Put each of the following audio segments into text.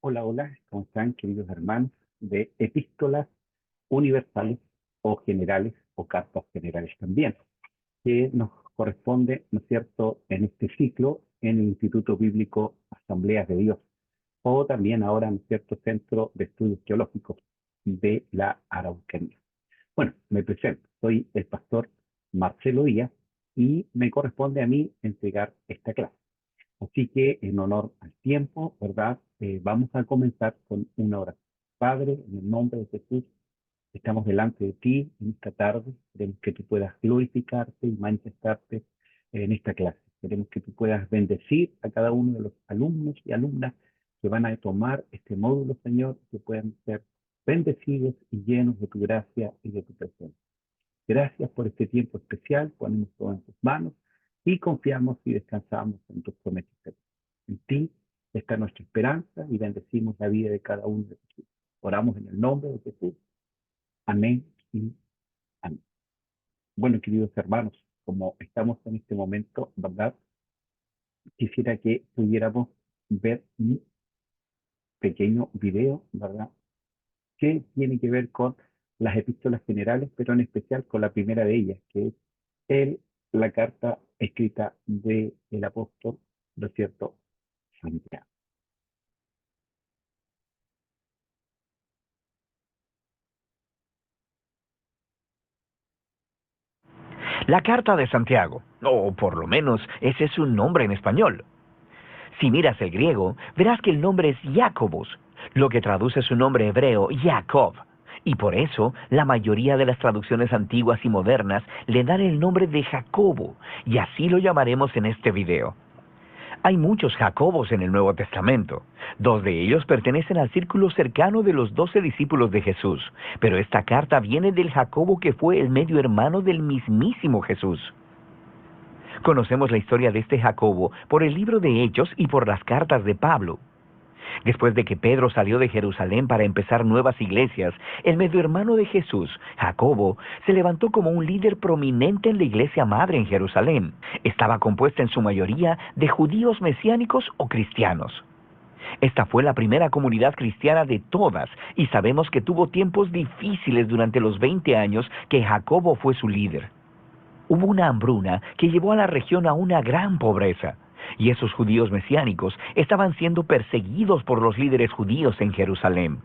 Hola, hola, ¿cómo están, queridos hermanos de epístolas universales o generales o cartas generales también, que nos corresponde, ¿no es cierto?, en este ciclo en el Instituto Bíblico Asambleas de Dios, o también ahora, ¿no es cierto?, Centro de Estudios Teológicos de la Araucanía. Bueno, me presento, soy el pastor Marcelo Díaz y me corresponde a mí entregar esta clase. Así que en honor al tiempo, ¿verdad? Vamos a comenzar con una oración. Padre, en el nombre de Jesús, estamos delante de ti en esta tarde. Queremos que tú puedas glorificarte y manifestarte en esta clase. Queremos que tú puedas bendecir a cada uno de los alumnos y alumnas que van a tomar este módulo, Señor, que puedan ser bendecidos y llenos de tu gracia y de tu presencia. Gracias por este tiempo especial, ponemos todo en tus manos y confiamos y descansamos en tus promesas. En ti está nuestra esperanza y bendecimos la vida de cada uno de nosotros. Oramos en el nombre de Jesús. Amén y amén. Bueno, queridos hermanos, como estamos en este momento, ¿verdad? Quisiera que pudiéramos ver un pequeño video, ¿verdad? Que tiene que ver con las epístolas generales, pero en especial con la primera de ellas, que es la carta escrita del apóstol, ¿no es cierto?, Santiago. La Carta de Santiago, o por lo menos ese es su nombre en español. Si miras el griego, verás que el nombre es Jacobus, lo que traduce su nombre hebreo Jacob. Y por eso, la mayoría de las traducciones antiguas y modernas le dan el nombre de Jacobo, y así lo llamaremos en este video. Hay muchos Jacobos en el Nuevo Testamento. 2 de ellos pertenecen al círculo cercano de los 12 discípulos de Jesús, pero esta carta viene del Jacobo que fue el medio hermano del mismísimo Jesús. Conocemos la historia de este Jacobo por el libro de Hechos y por las cartas de Pablo. Después de que Pedro salió de Jerusalén para empezar nuevas iglesias, el medio hermano de Jesús, Jacobo, se levantó como un líder prominente en la iglesia madre en Jerusalén. Estaba compuesta en su mayoría de judíos mesiánicos o cristianos. Esta fue la primera comunidad cristiana de todas y sabemos que tuvo tiempos difíciles durante los 20 años que Jacobo fue su líder. Hubo una hambruna que llevó a la región a una gran pobreza, y esos judíos mesiánicos estaban siendo perseguidos por los líderes judíos en Jerusalén.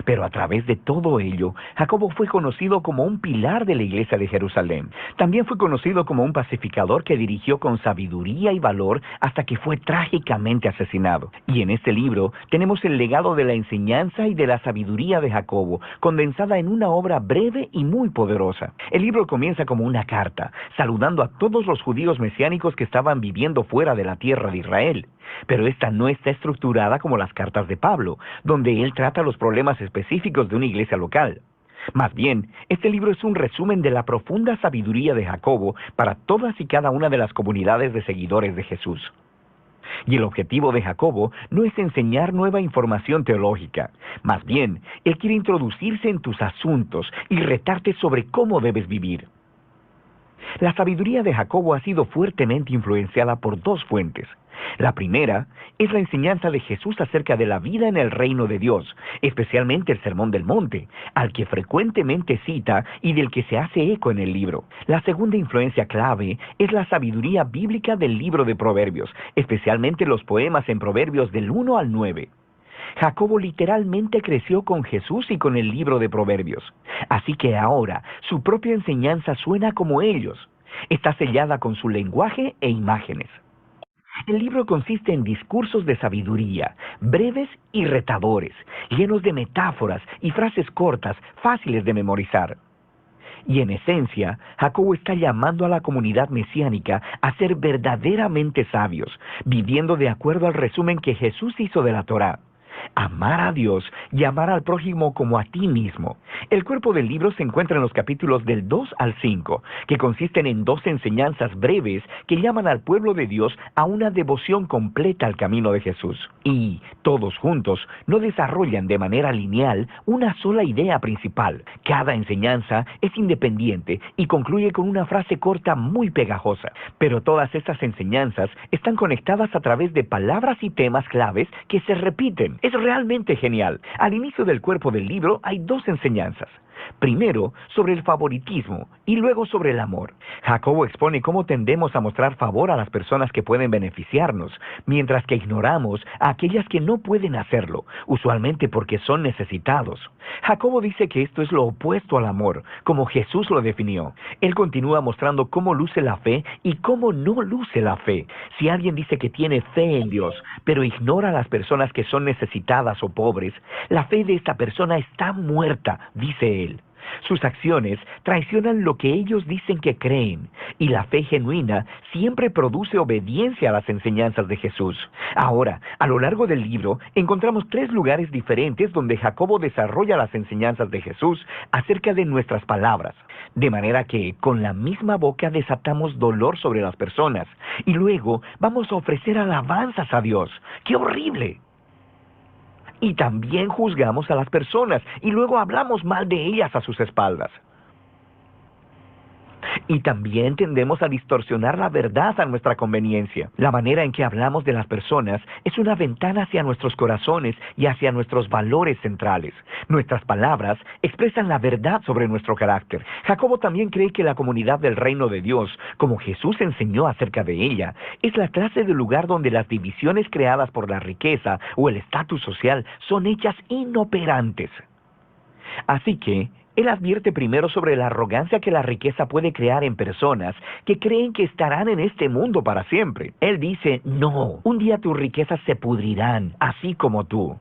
Pero a través de todo ello, Jacobo fue conocido como un pilar de la iglesia de Jerusalén. También fue conocido como un pacificador que dirigió con sabiduría y valor hasta que fue trágicamente asesinado. Y en este libro tenemos el legado de la enseñanza y de la sabiduría de Jacobo, condensada en una obra breve y muy poderosa. El libro comienza como una carta, saludando a todos los judíos mesiánicos que estaban viviendo fuera de la tierra de Israel. Pero esta no está estructurada como las cartas de Pablo, donde él trata los problemas específicos de una iglesia local. Más bien, este libro es un resumen de la profunda sabiduría de Jacobo para todas y cada una de las comunidades de seguidores de Jesús. Y el objetivo de Jacobo no es enseñar nueva información teológica. Más bien, él quiere introducirse en tus asuntos y retarte sobre cómo debes vivir. La sabiduría de Jacobo ha sido fuertemente influenciada por 2 fuentes. La primera es la enseñanza de Jesús acerca de la vida en el reino de Dios, especialmente el Sermón del Monte, al que frecuentemente cita y del que se hace eco en el libro. La segunda influencia clave es la sabiduría bíblica del libro de Proverbios, especialmente los poemas en Proverbios del 1 al 9. Jacobo literalmente creció con Jesús y con el libro de Proverbios. Así que ahora su propia enseñanza suena como ellos. Está sellada con su lenguaje e imágenes. El libro consiste en discursos de sabiduría, breves y retadores, llenos de metáforas y frases cortas, fáciles de memorizar. Y en esencia, Jacobo está llamando a la comunidad mesiánica a ser verdaderamente sabios, viviendo de acuerdo al resumen que Jesús hizo de la Torá. Amar a Dios y amar al prójimo como a ti mismo. El cuerpo del libro se encuentra en los capítulos del 2 al 5, que consisten en 2 enseñanzas breves que llaman al pueblo de Dios a una devoción completa al camino de Jesús. Y, todos juntos, no desarrollan de manera lineal una sola idea principal. Cada enseñanza es independiente y concluye con una frase corta muy pegajosa. Pero todas estas enseñanzas están conectadas a través de palabras y temas claves que se repiten. Es realmente genial. Al inicio del cuerpo del libro hay dos enseñanzas. Primero, sobre el favoritismo y luego sobre el amor. Jacobo expone cómo tendemos a mostrar favor a las personas que pueden beneficiarnos, mientras que ignoramos a aquellas que no pueden hacerlo, usualmente porque son necesitados. Jacobo dice que esto es lo opuesto al amor, como Jesús lo definió. Él continúa mostrando cómo luce la fe y cómo no luce la fe. Si alguien dice que tiene fe en Dios, pero ignora a las personas que son necesitadas o pobres, la fe de esta persona está muerta, dice él. Sus acciones traicionan lo que ellos dicen que creen, y la fe genuina siempre produce obediencia a las enseñanzas de Jesús. Ahora, a lo largo del libro, encontramos 3 lugares diferentes donde Jacobo desarrolla las enseñanzas de Jesús acerca de nuestras palabras, de manera que con la misma boca desatamos dolor sobre las personas, y luego vamos a ofrecer alabanzas a Dios. ¡Qué horrible! Y también juzgamos a las personas y luego hablamos mal de ellas a sus espaldas. Y también tendemos a distorsionar la verdad a nuestra conveniencia. La manera en que hablamos de las personas es una ventana hacia nuestros corazones y hacia nuestros valores centrales. Nuestras palabras expresan la verdad sobre nuestro carácter. Jacobo también cree que la comunidad del reino de Dios, como Jesús enseñó acerca de ella, es la clase de lugar donde las divisiones creadas por la riqueza o el estatus social son hechas inoperantes. Así que él advierte primero sobre la arrogancia que la riqueza puede crear en personas que creen que estarán en este mundo para siempre. Él dice, no, un día tus riquezas se pudrirán, así como tú.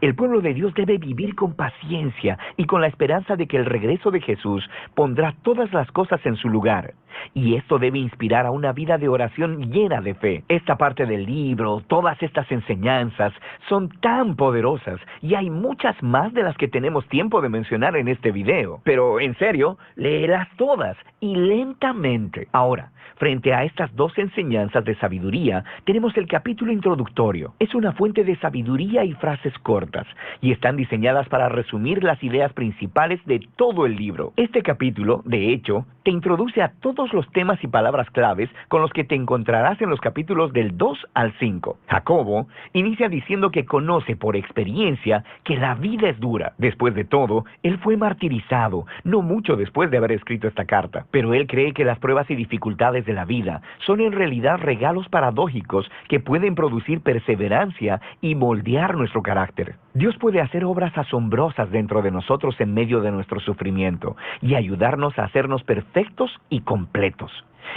El pueblo de Dios debe vivir con paciencia y con la esperanza de que el regreso de Jesús pondrá todas las cosas en su lugar. Y esto debe inspirar a una vida de oración llena de fe. Esta parte del libro, todas estas enseñanzas, son tan poderosas y hay muchas más de las que tenemos tiempo de mencionar en este video. Pero, en serio, léelas todas y lentamente. Ahora, frente a estas 2 enseñanzas de sabiduría, tenemos el capítulo introductorio. Es una fuente de sabiduría y frases cortas, y están diseñadas para resumir las ideas principales de todo el libro. Este capítulo, de hecho, te introduce a todos los temas y palabras claves con los que te encontrarás en los capítulos del 2 al 5. Jacobo inicia diciendo que conoce por experiencia que la vida es dura. Después de todo, él fue martirizado, no mucho después de haber escrito esta carta, pero él cree que las pruebas y dificultades de la vida son en realidad regalos paradójicos que pueden producir perseverancia y moldear nuestro carácter. Dios puede hacer obras asombrosas dentro de nosotros en medio de nuestro sufrimiento y ayudarnos a hacernos perfectos y completos.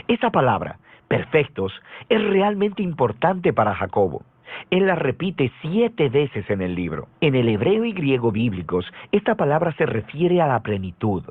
Esa palabra, perfectos, es realmente importante para Jacobo. Él la repite 7 veces en el libro. En el hebreo y griego bíblicos, esta palabra se refiere a la plenitud.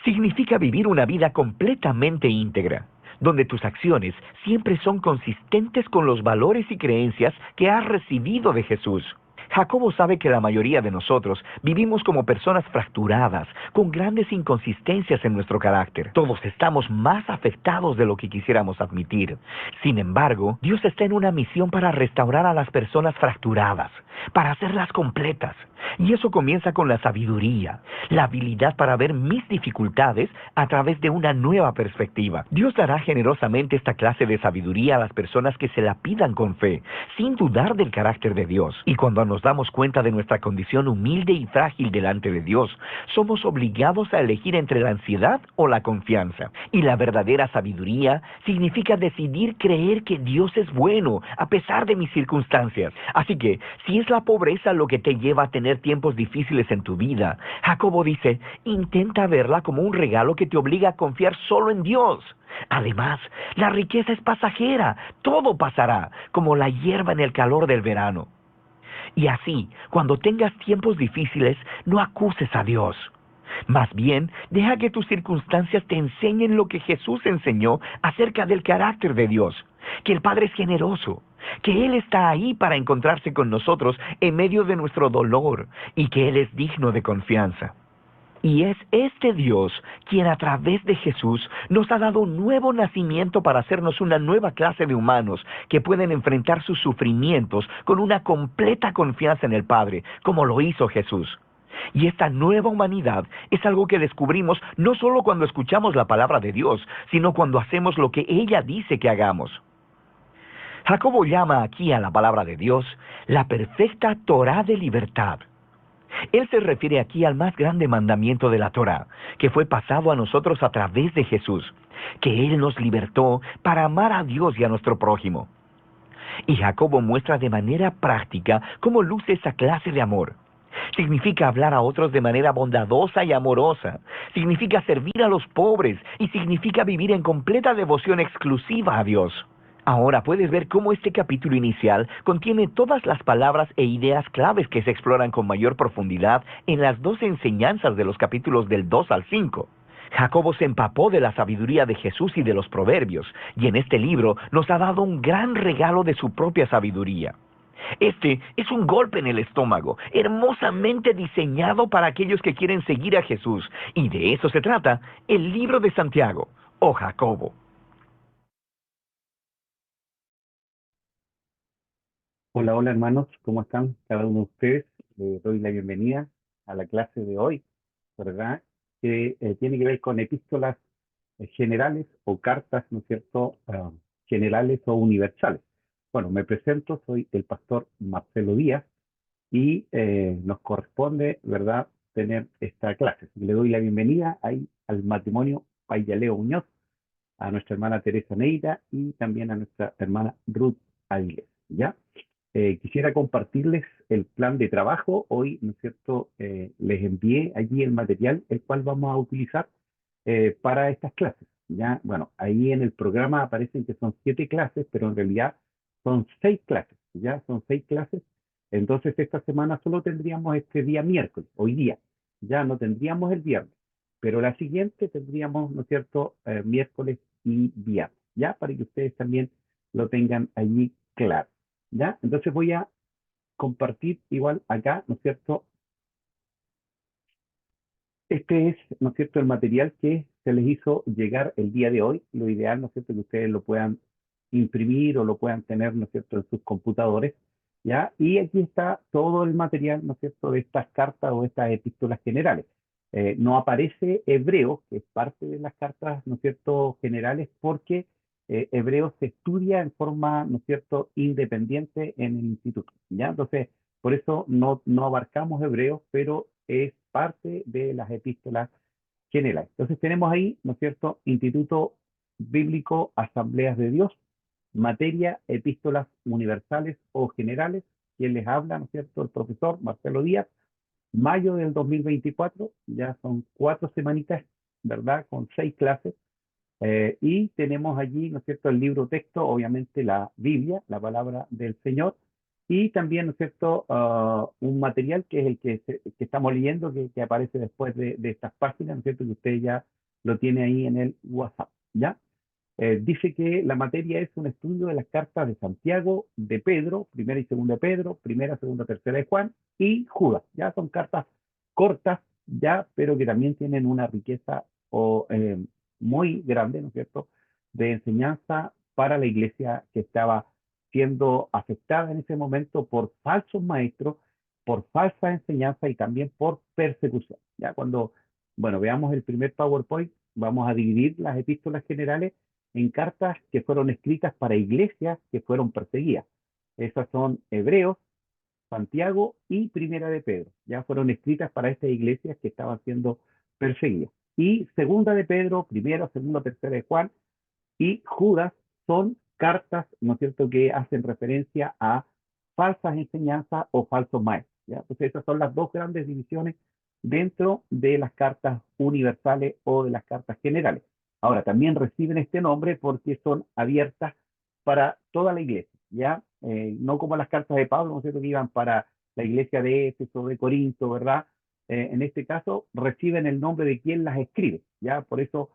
Significa vivir una vida completamente íntegra, donde tus acciones siempre son consistentes con los valores y creencias que has recibido de Jesús. Jacobo sabe que la mayoría de nosotros vivimos como personas fracturadas, con grandes inconsistencias en nuestro carácter. Todos estamos más afectados de lo que quisiéramos admitir. Sin embargo, Dios está en una misión para restaurar a las personas fracturadas, para hacerlas completas. Y eso comienza con la sabiduría, la habilidad para ver mis dificultades a través de una nueva perspectiva. Dios dará generosamente esta clase de sabiduría a las personas que se la pidan con fe, sin dudar del carácter de Dios. Y cuando nos damos cuenta de nuestra condición humilde y frágil delante de Dios, somos obligados a elegir entre la ansiedad o la confianza. Y la verdadera sabiduría significa decidir creer que Dios es bueno, a pesar de mis circunstancias. Así que, si es la pobreza lo que te lleva a tener tiempos difíciles en tu vida, Jacobo dice, intenta verla como un regalo que te obliga a confiar solo en Dios. Además, la riqueza es pasajera, todo pasará, como la hierba en el calor del verano. Y así, cuando tengas tiempos difíciles, no acuses a Dios. Más bien, deja que tus circunstancias te enseñen lo que Jesús enseñó acerca del carácter de Dios, que el Padre es generoso, que Él está ahí para encontrarse con nosotros en medio de nuestro dolor y que Él es digno de confianza. Y es este Dios quien a través de Jesús nos ha dado un nuevo nacimiento para hacernos una nueva clase de humanos que pueden enfrentar sus sufrimientos con una completa confianza en el Padre, como lo hizo Jesús. Y esta nueva humanidad es algo que descubrimos no solo cuando escuchamos la palabra de Dios, sino cuando hacemos lo que ella dice que hagamos. Jacobo llama aquí a la palabra de Dios la perfecta Torá de libertad. Él se refiere aquí al más grande mandamiento de la Torá, que fue pasado a nosotros a través de Jesús, que Él nos libertó para amar a Dios y a nuestro prójimo. Y Jacobo muestra de manera práctica cómo luce esa clase de amor. Significa hablar a otros de manera bondadosa y amorosa. Significa servir a los pobres y significa vivir en completa devoción exclusiva a Dios. Ahora puedes ver cómo este capítulo inicial contiene todas las palabras e ideas claves que se exploran con mayor profundidad en las dos enseñanzas de los capítulos del 2 al 5. Jacobo se empapó de la sabiduría de Jesús y de los proverbios, y en este libro nos ha dado un gran regalo de su propia sabiduría. Este es un golpe en el estómago, hermosamente diseñado para aquellos que quieren seguir a Jesús, y de eso se trata el libro de Santiago, o Jacobo. Hola, hola hermanos, ¿cómo están cada uno de ustedes? Les doy la bienvenida a la clase de hoy, ¿verdad? Que tiene que ver con epístolas generales o cartas, ¿no es cierto?, generales o universales. Bueno, me presento, soy el pastor Marcelo Díaz y nos corresponde, ¿verdad?, tener esta clase. Le doy la bienvenida ahí al matrimonio Payaleo Muñoz, a nuestra hermana Teresa Neira y también a nuestra hermana Ruth Aguilera, ¿ya? Quisiera compartirles el plan de trabajo. Hoy, ¿no es cierto?, les envié allí el material, el cual vamos a utilizar para estas clases. Ya, bueno, ahí en el programa aparecen que son 7 clases, pero en realidad son 6 clases. Ya, son 6 clases. Entonces, esta semana solo tendríamos este día miércoles, hoy día. Ya no tendríamos el viernes, pero la siguiente tendríamos, ¿no es cierto?, miércoles y viernes. Ya, para que ustedes también lo tengan allí claro. ¿Ya? Entonces voy a compartir igual acá, ¿no es cierto? Este es, ¿no es cierto?, el material que se les hizo llegar el día de hoy. Lo ideal, ¿no es cierto?, que ustedes lo puedan imprimir o lo puedan tener, ¿no es cierto?, en sus computadores, ¿ya? Y aquí está todo el material, ¿no es cierto?, de estas cartas o estas epístolas generales. No aparece Hebreo, que es parte de las cartas, ¿no es cierto?, generales, porque Hebreo se estudia en forma, ¿no es cierto?, independiente en el instituto, ¿ya? Entonces, por eso no abarcamos Hebreo, pero es parte de las epístolas generales. Entonces tenemos ahí, ¿no es cierto?, Instituto Bíblico Asambleas de Dios, materia epístolas universales o generales. Quien les habla, ¿no es cierto?, el profesor Marcelo Díaz, mayo del 2024, ya son 4 semanitas, ¿verdad?, con 6 clases. Y tenemos allí, ¿no es cierto?, el libro texto, obviamente la Biblia, la palabra del Señor, y también, ¿no es cierto?, un material que es el que estamos leyendo, que aparece después de estas páginas, ¿no es cierto?, que usted ya lo tiene ahí en el WhatsApp, ¿ya? Dice que la materia es un estudio de las cartas de Santiago, de Pedro, primera y segunda de Pedro, primera, segunda, tercera de Juan, y Judas. Ya son cartas cortas, ya, pero que también tienen una riqueza muy grande, ¿no es cierto?, de enseñanza para la iglesia que estaba siendo afectada en ese momento por falsos maestros, por falsa enseñanza y también por persecución. Ya cuando, bueno, veamos el primer PowerPoint, vamos a dividir las epístolas generales en cartas que fueron escritas para iglesias que fueron perseguidas. Esas son Hebreos, Santiago y Primera de Pedro. Ya fueron escritas para estas iglesias que estaban siendo perseguidas. Y Segunda de Pedro, Primera, Segunda, Tercera de Juan y Judas son cartas, ¿no es cierto?, que hacen referencia a falsas enseñanzas o falsos maestros. ¿Ya? Entonces esas son las dos grandes divisiones dentro de las cartas universales o de las cartas generales. Ahora, también reciben este nombre porque son abiertas para toda la iglesia, ¿ya? No como las cartas de Pablo, ¿no es cierto?, que iban para la iglesia de Éfeso, de Corinto, ¿verdad? En este caso, reciben el nombre de quien las escribe, ¿ya? Por eso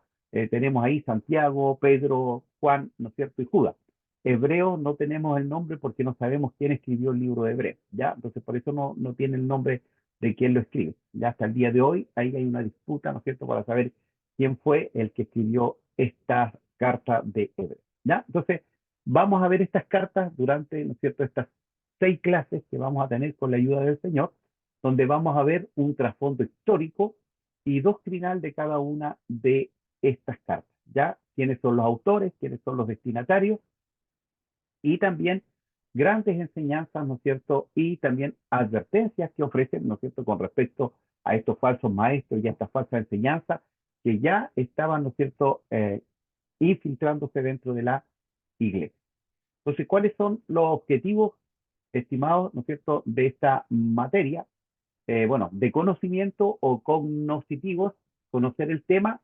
tenemos ahí Santiago, Pedro, Juan, ¿no es cierto?, y Judas. Hebreo no tenemos el nombre porque no sabemos quién escribió el libro de Hebreo, ¿ya? Entonces, por eso no tiene el nombre de quién lo escribe. Ya hasta el día de hoy, ahí hay una disputa, ¿no es cierto?, para saber quién fue el que escribió esta carta de Hebreo, ¿ya? Entonces, vamos a ver estas cartas durante, ¿no es cierto?, estas 6 clases que vamos a tener con la ayuda del Señor, donde vamos a ver un trasfondo histórico y doctrinal de cada una de estas cartas, ¿ya? ¿Quiénes son los autores? ¿Quiénes son los destinatarios? y también grandes enseñanzas, ¿no es cierto? Y también advertencias que ofrecen, ¿no es cierto?, con respecto a estos falsos maestros y a estas falsas enseñanzas que ya estaban, ¿no es cierto?, infiltrándose dentro de la iglesia. Entonces, ¿cuáles son los objetivos estimados, ¿no es cierto?, de esta materia? Bueno, de conocimiento o cognoscitivos, conocer el tema,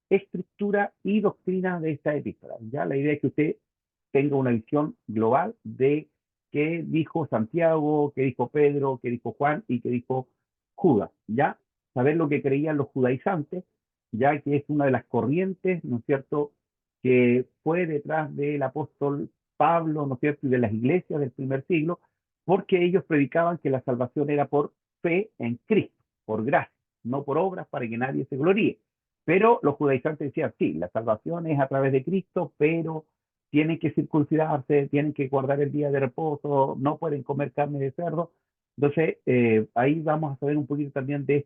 estructura y doctrina de esta epístola. Ya la idea es que usted tenga una visión global de qué dijo Santiago, qué dijo Pedro, qué dijo Juan y qué dijo Judas. Ya saber lo que creían los judaizantes, ya que es una de las corrientes, ¿no es cierto?, que fue detrás del apóstol Pablo, ¿no es cierto?, y de las iglesias del primer siglo, porque ellos predicaban que la salvación era por fe en Cristo, por gracia, no por obras para que nadie se gloríe. Pero los judaizantes decían, sí, la salvación es a través de Cristo, pero tienen que circuncidarse, tienen que guardar el día de reposo, no pueden comer carne de cerdo. Entonces, ahí vamos a saber un poquito también de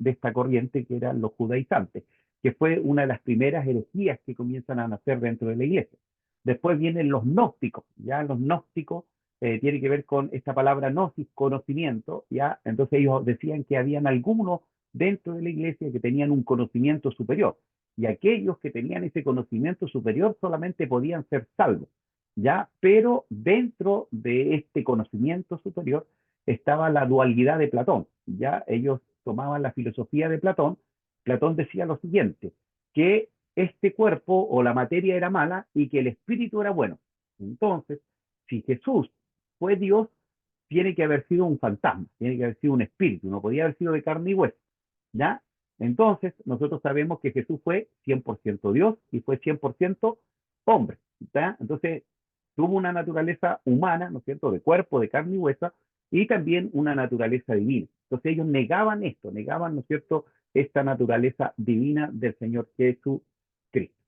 esta corriente que eran los judaizantes, que fue una de las primeras herejías que comienzan a nacer dentro de la iglesia. Después vienen los gnósticos, ya los gnósticos tiene que ver con esta palabra gnosis, conocimiento, ya, entonces ellos decían que habían algunos dentro de la iglesia que tenían un conocimiento superior, y aquellos que tenían ese conocimiento superior solamente podían ser salvos, ya, pero dentro de este conocimiento superior estaba la dualidad de Platón, ya, ellos tomaban la filosofía de Platón. Platón decía lo siguiente, que este cuerpo o la materia era mala y que el espíritu era bueno. Entonces, si Jesús fue Dios, tiene que haber sido un fantasma, tiene que haber sido un espíritu, no podía haber sido de carne y hueso, ¿ya? Entonces, nosotros sabemos que Jesús fue 100% Dios y fue 100% hombre, ¿ya? Entonces, tuvo una naturaleza humana, ¿no es cierto?, de cuerpo, de carne y hueso, y también una naturaleza divina. Entonces, ellos negaban esto, negaban, ¿no es cierto?, esta naturaleza divina del Señor Jesucristo,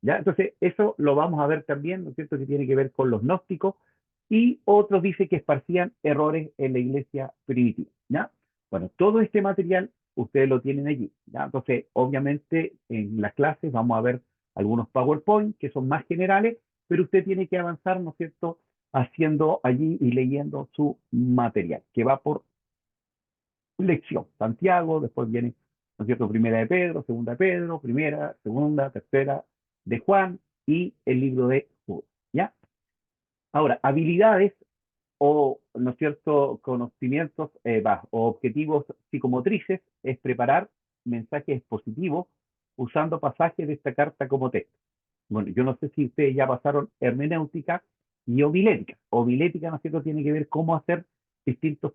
¿ya? Entonces, eso lo vamos a ver también, ¿no es cierto?, que tiene que ver con los gnósticos, y otros dicen que esparcían errores en la iglesia primitiva, ¿ya? Bueno, todo este material ustedes lo tienen allí, ¿ya? Entonces, obviamente, en las clases vamos a ver algunos PowerPoint que son más generales, pero usted tiene que avanzar, ¿no es cierto?, haciendo allí y leyendo su material, que va por lección. Santiago, después viene, ¿no es cierto?, primera de Pedro, segunda de Pedro, primera, segunda, tercera de Juan y el libro de Judas, ¿ya? Ahora, habilidades o, ¿no es cierto?, conocimientos o objetivos psicomotrices es preparar mensajes positivos usando pasajes de esta carta como texto. Bueno, yo no sé si ustedes ya pasaron hermenéutica y homilética. Homilética, ¿no es cierto?, tiene que ver cómo hacer distintos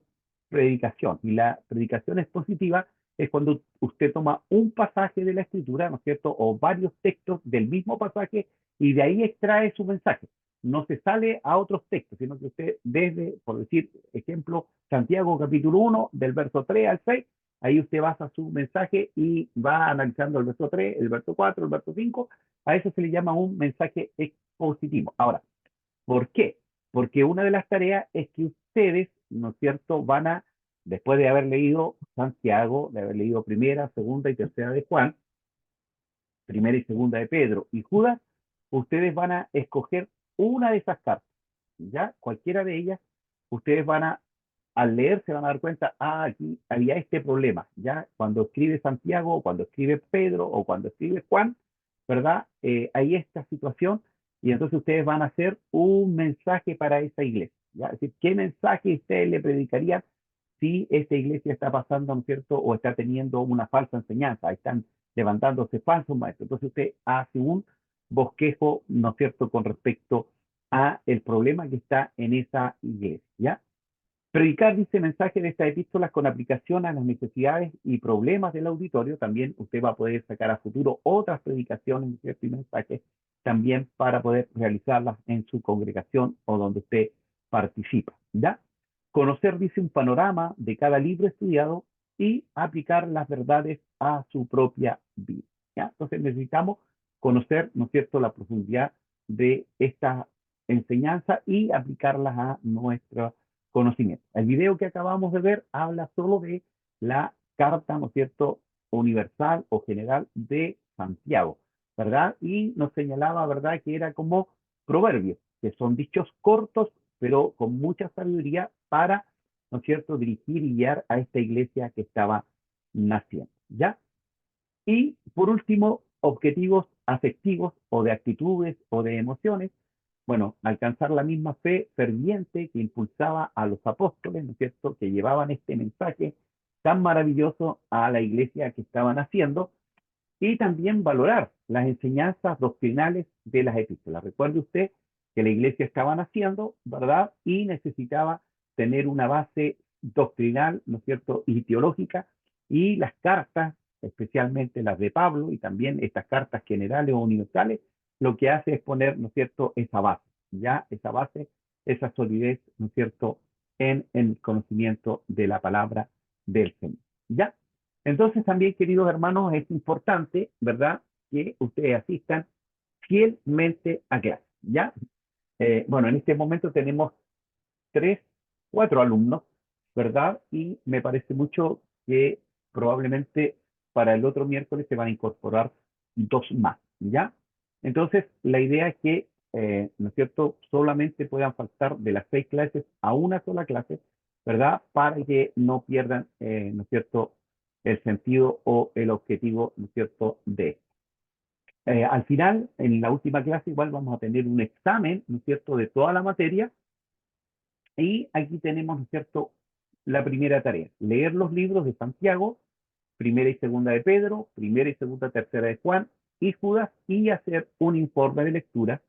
predicaciones. Y la predicación expositiva es cuando usted toma un pasaje de la escritura, ¿no es cierto?, o varios textos del mismo pasaje y de ahí extrae su mensaje. No se sale a otros textos, sino que usted desde, por decir, ejemplo, Santiago capítulo 1, del verso 3 al 6, ahí usted basa su mensaje y va analizando el verso 3, el verso 4, el verso 5. A eso se le llama un mensaje expositivo. Ahora, ¿por qué? Porque una de las tareas es que ustedes, ¿no es cierto?, van a, después de haber leído Santiago, de haber leído primera, segunda y tercera de Juan, primera y segunda de Pedro y Judas, ustedes van a escoger una de esas cartas, ¿ya? Cualquiera de ellas, ustedes van a, al leer, se van a dar cuenta, ah, aquí había este problema, ¿ya? Cuando escribe Santiago, o cuando escribe Pedro, o cuando escribe Juan, ¿verdad? Hay esta situación, y entonces ustedes van a hacer un mensaje para esa iglesia, ¿ya? Es decir, ¿qué mensaje ustedes le predicarían si esta iglesia está pasando, ¿no es cierto?, o está teniendo una falsa enseñanza, están levantándose falsos maestros. Entonces usted hace un bosquejo, ¿no es cierto?, con respecto a el problema que está en esa iglesia, ¿ya? Predicar, dice, mensaje de estas epístolas con aplicación a las necesidades y problemas del auditorio. También usted va a poder sacar a futuro otras predicaciones, ¿cierto?, y mensajes también para poder realizarlas en su congregación o donde usted participa, ¿ya? Conocer, dice, un panorama de cada libro estudiado y aplicar las verdades a su propia vida, ¿ya? Entonces necesitamos conocer, ¿no es cierto?, la profundidad de esta enseñanza y aplicarlas a nuestra conocimiento. El video que acabamos de ver habla solo de la carta, ¿no es cierto?, universal o general de Santiago, ¿verdad? Y nos señalaba, ¿verdad?, que era como proverbios, que son dichos cortos pero con mucha sabiduría para, ¿no es cierto?, dirigir y guiar a esta iglesia que estaba naciendo, ¿ya? Y por último, objetivos afectivos o de actitudes o de emociones. Bueno, alcanzar la misma fe ferviente que impulsaba a los apóstoles, ¿no es cierto?, que llevaban este mensaje tan maravilloso a la iglesia que estaban haciendo, y también valorar las enseñanzas doctrinales de las epístolas. Recuerde usted que la iglesia estaba naciendo, ¿verdad? Y necesitaba tener una base doctrinal, ¿no es cierto?, y teológica, y las cartas, especialmente las de Pablo, y también estas cartas generales o universales, lo que hace es poner, ¿no es cierto?, esa base, ya esa base, esa solidez, ¿no es cierto?, en el conocimiento de la palabra del Señor, ¿ya? Entonces también, queridos hermanos, es importante, ¿verdad?, que ustedes asistan fielmente a clase, ¿ya? Bueno, en este momento tenemos 3, 4 alumnos, ¿verdad? Y me parece mucho que probablemente para el otro miércoles se van a incorporar 2 más, ¿ya? Entonces, la idea es que, ¿no es cierto?, solamente puedan faltar de las 6 clases a una sola clase, ¿verdad? Para que no pierdan, ¿no es cierto?, el sentido o el objetivo, ¿no es cierto?, de esto. Al final, en la última clase, igual vamos a tener un examen, ¿no es cierto?, de toda la materia, y aquí tenemos, ¿no es cierto?, la primera tarea, leer los libros de Santiago, primera y segunda de Pedro, primera y segunda, tercera de Juan y Judas, y hacer un informe de lectura,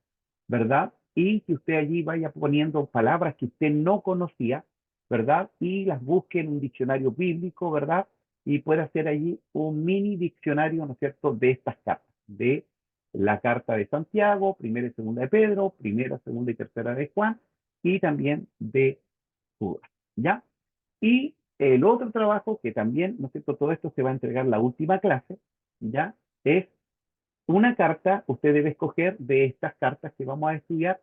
¿verdad? Y que usted allí vaya poniendo palabras que usted no conocía, ¿verdad? Y las busque en un diccionario bíblico, ¿verdad? Y puede hacer allí un mini diccionario, ¿no es cierto?, de estas cartas, de la carta de Santiago, primera y segunda de Pedro, primera, segunda y tercera de Juan, y también de Judas, ¿ya? Y el otro trabajo que también, ¿no es cierto?, todo esto se va a entregar la última clase, ¿ya? Es una carta, usted debe escoger de estas cartas que vamos a estudiar,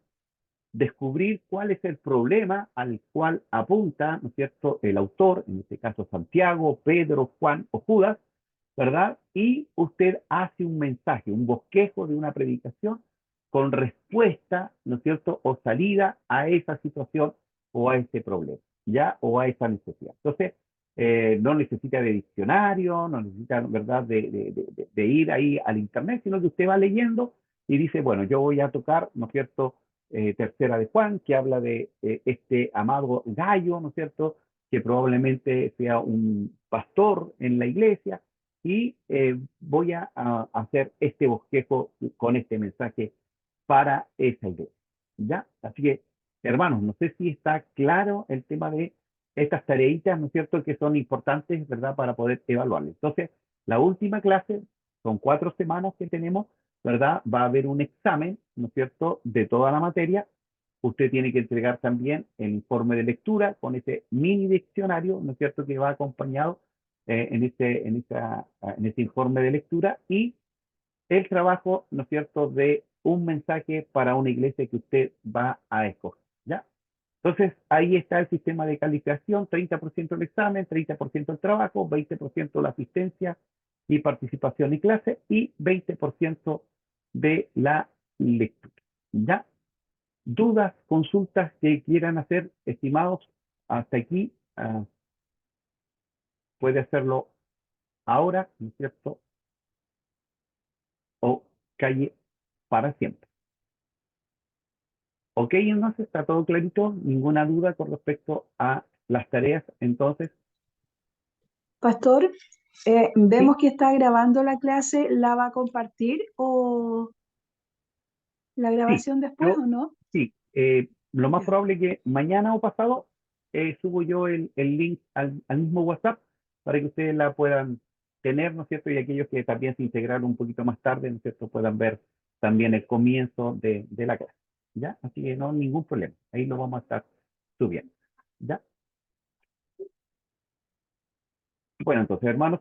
descubrir cuál es el problema al cual apunta, ¿no es cierto?, el autor, en este caso Santiago, Pedro, Juan o Judas, ¿verdad? Y usted hace un mensaje, un bosquejo de una predicación con respuesta, ¿no es cierto?, o salida a esa situación o a ese problema, ¿ya? O a esa necesidad. Entonces, no necesita de diccionario, no necesita, ¿verdad?, de ir ahí al internet, sino que usted va leyendo y dice, bueno, yo voy a tocar, ¿no es cierto?, tercera de Juan, que habla de este amado Gallo, ¿no es cierto?, que probablemente sea un pastor en la iglesia, y voy a hacer este bosquejo con este mensaje para esa iglesia, ¿ya? Así que, hermanos, no sé si está claro el tema de estas tareitas, ¿no es cierto?, que son importantes, ¿verdad?, para poder evaluarlo. Entonces, la última clase, son 4 semanas que tenemos, ¿verdad? Va a haber un examen, ¿no es cierto?, de toda la materia. Usted tiene que entregar también el informe de lectura con ese mini diccionario, ¿no es cierto?, que va acompañado en ese informe de lectura, y el trabajo, ¿no es cierto?, de un mensaje para una iglesia que usted va a escoger, ¿ya? Entonces, ahí está el sistema de calificación: 30% el examen, 30% el trabajo, 20% la asistencia y participación en clase, y 20% de la lectura, ¿ya? Dudas, consultas que quieran hacer, estimados, hasta aquí, puede hacerlo ahora, ¿no es cierto?, o calle para siempre. Ok, entonces está todo clarito, ninguna duda con respecto a las tareas. Entonces, Pastor, sí, vemos que está grabando la clase. ¿La va a compartir o la sí, grabación después yo, o no? sí, lo más Ya. probable es que mañana o pasado subo yo el link al mismo WhatsApp para que ustedes la puedan tener, ¿no es cierto? Y aquellos que también se integraron un poquito más tarde, ¿no es cierto?, puedan ver también el comienzo de la clase, ¿ya? Así que no, ningún problema, ahí lo vamos a estar subiendo, ¿ya? Bueno, entonces, hermanos,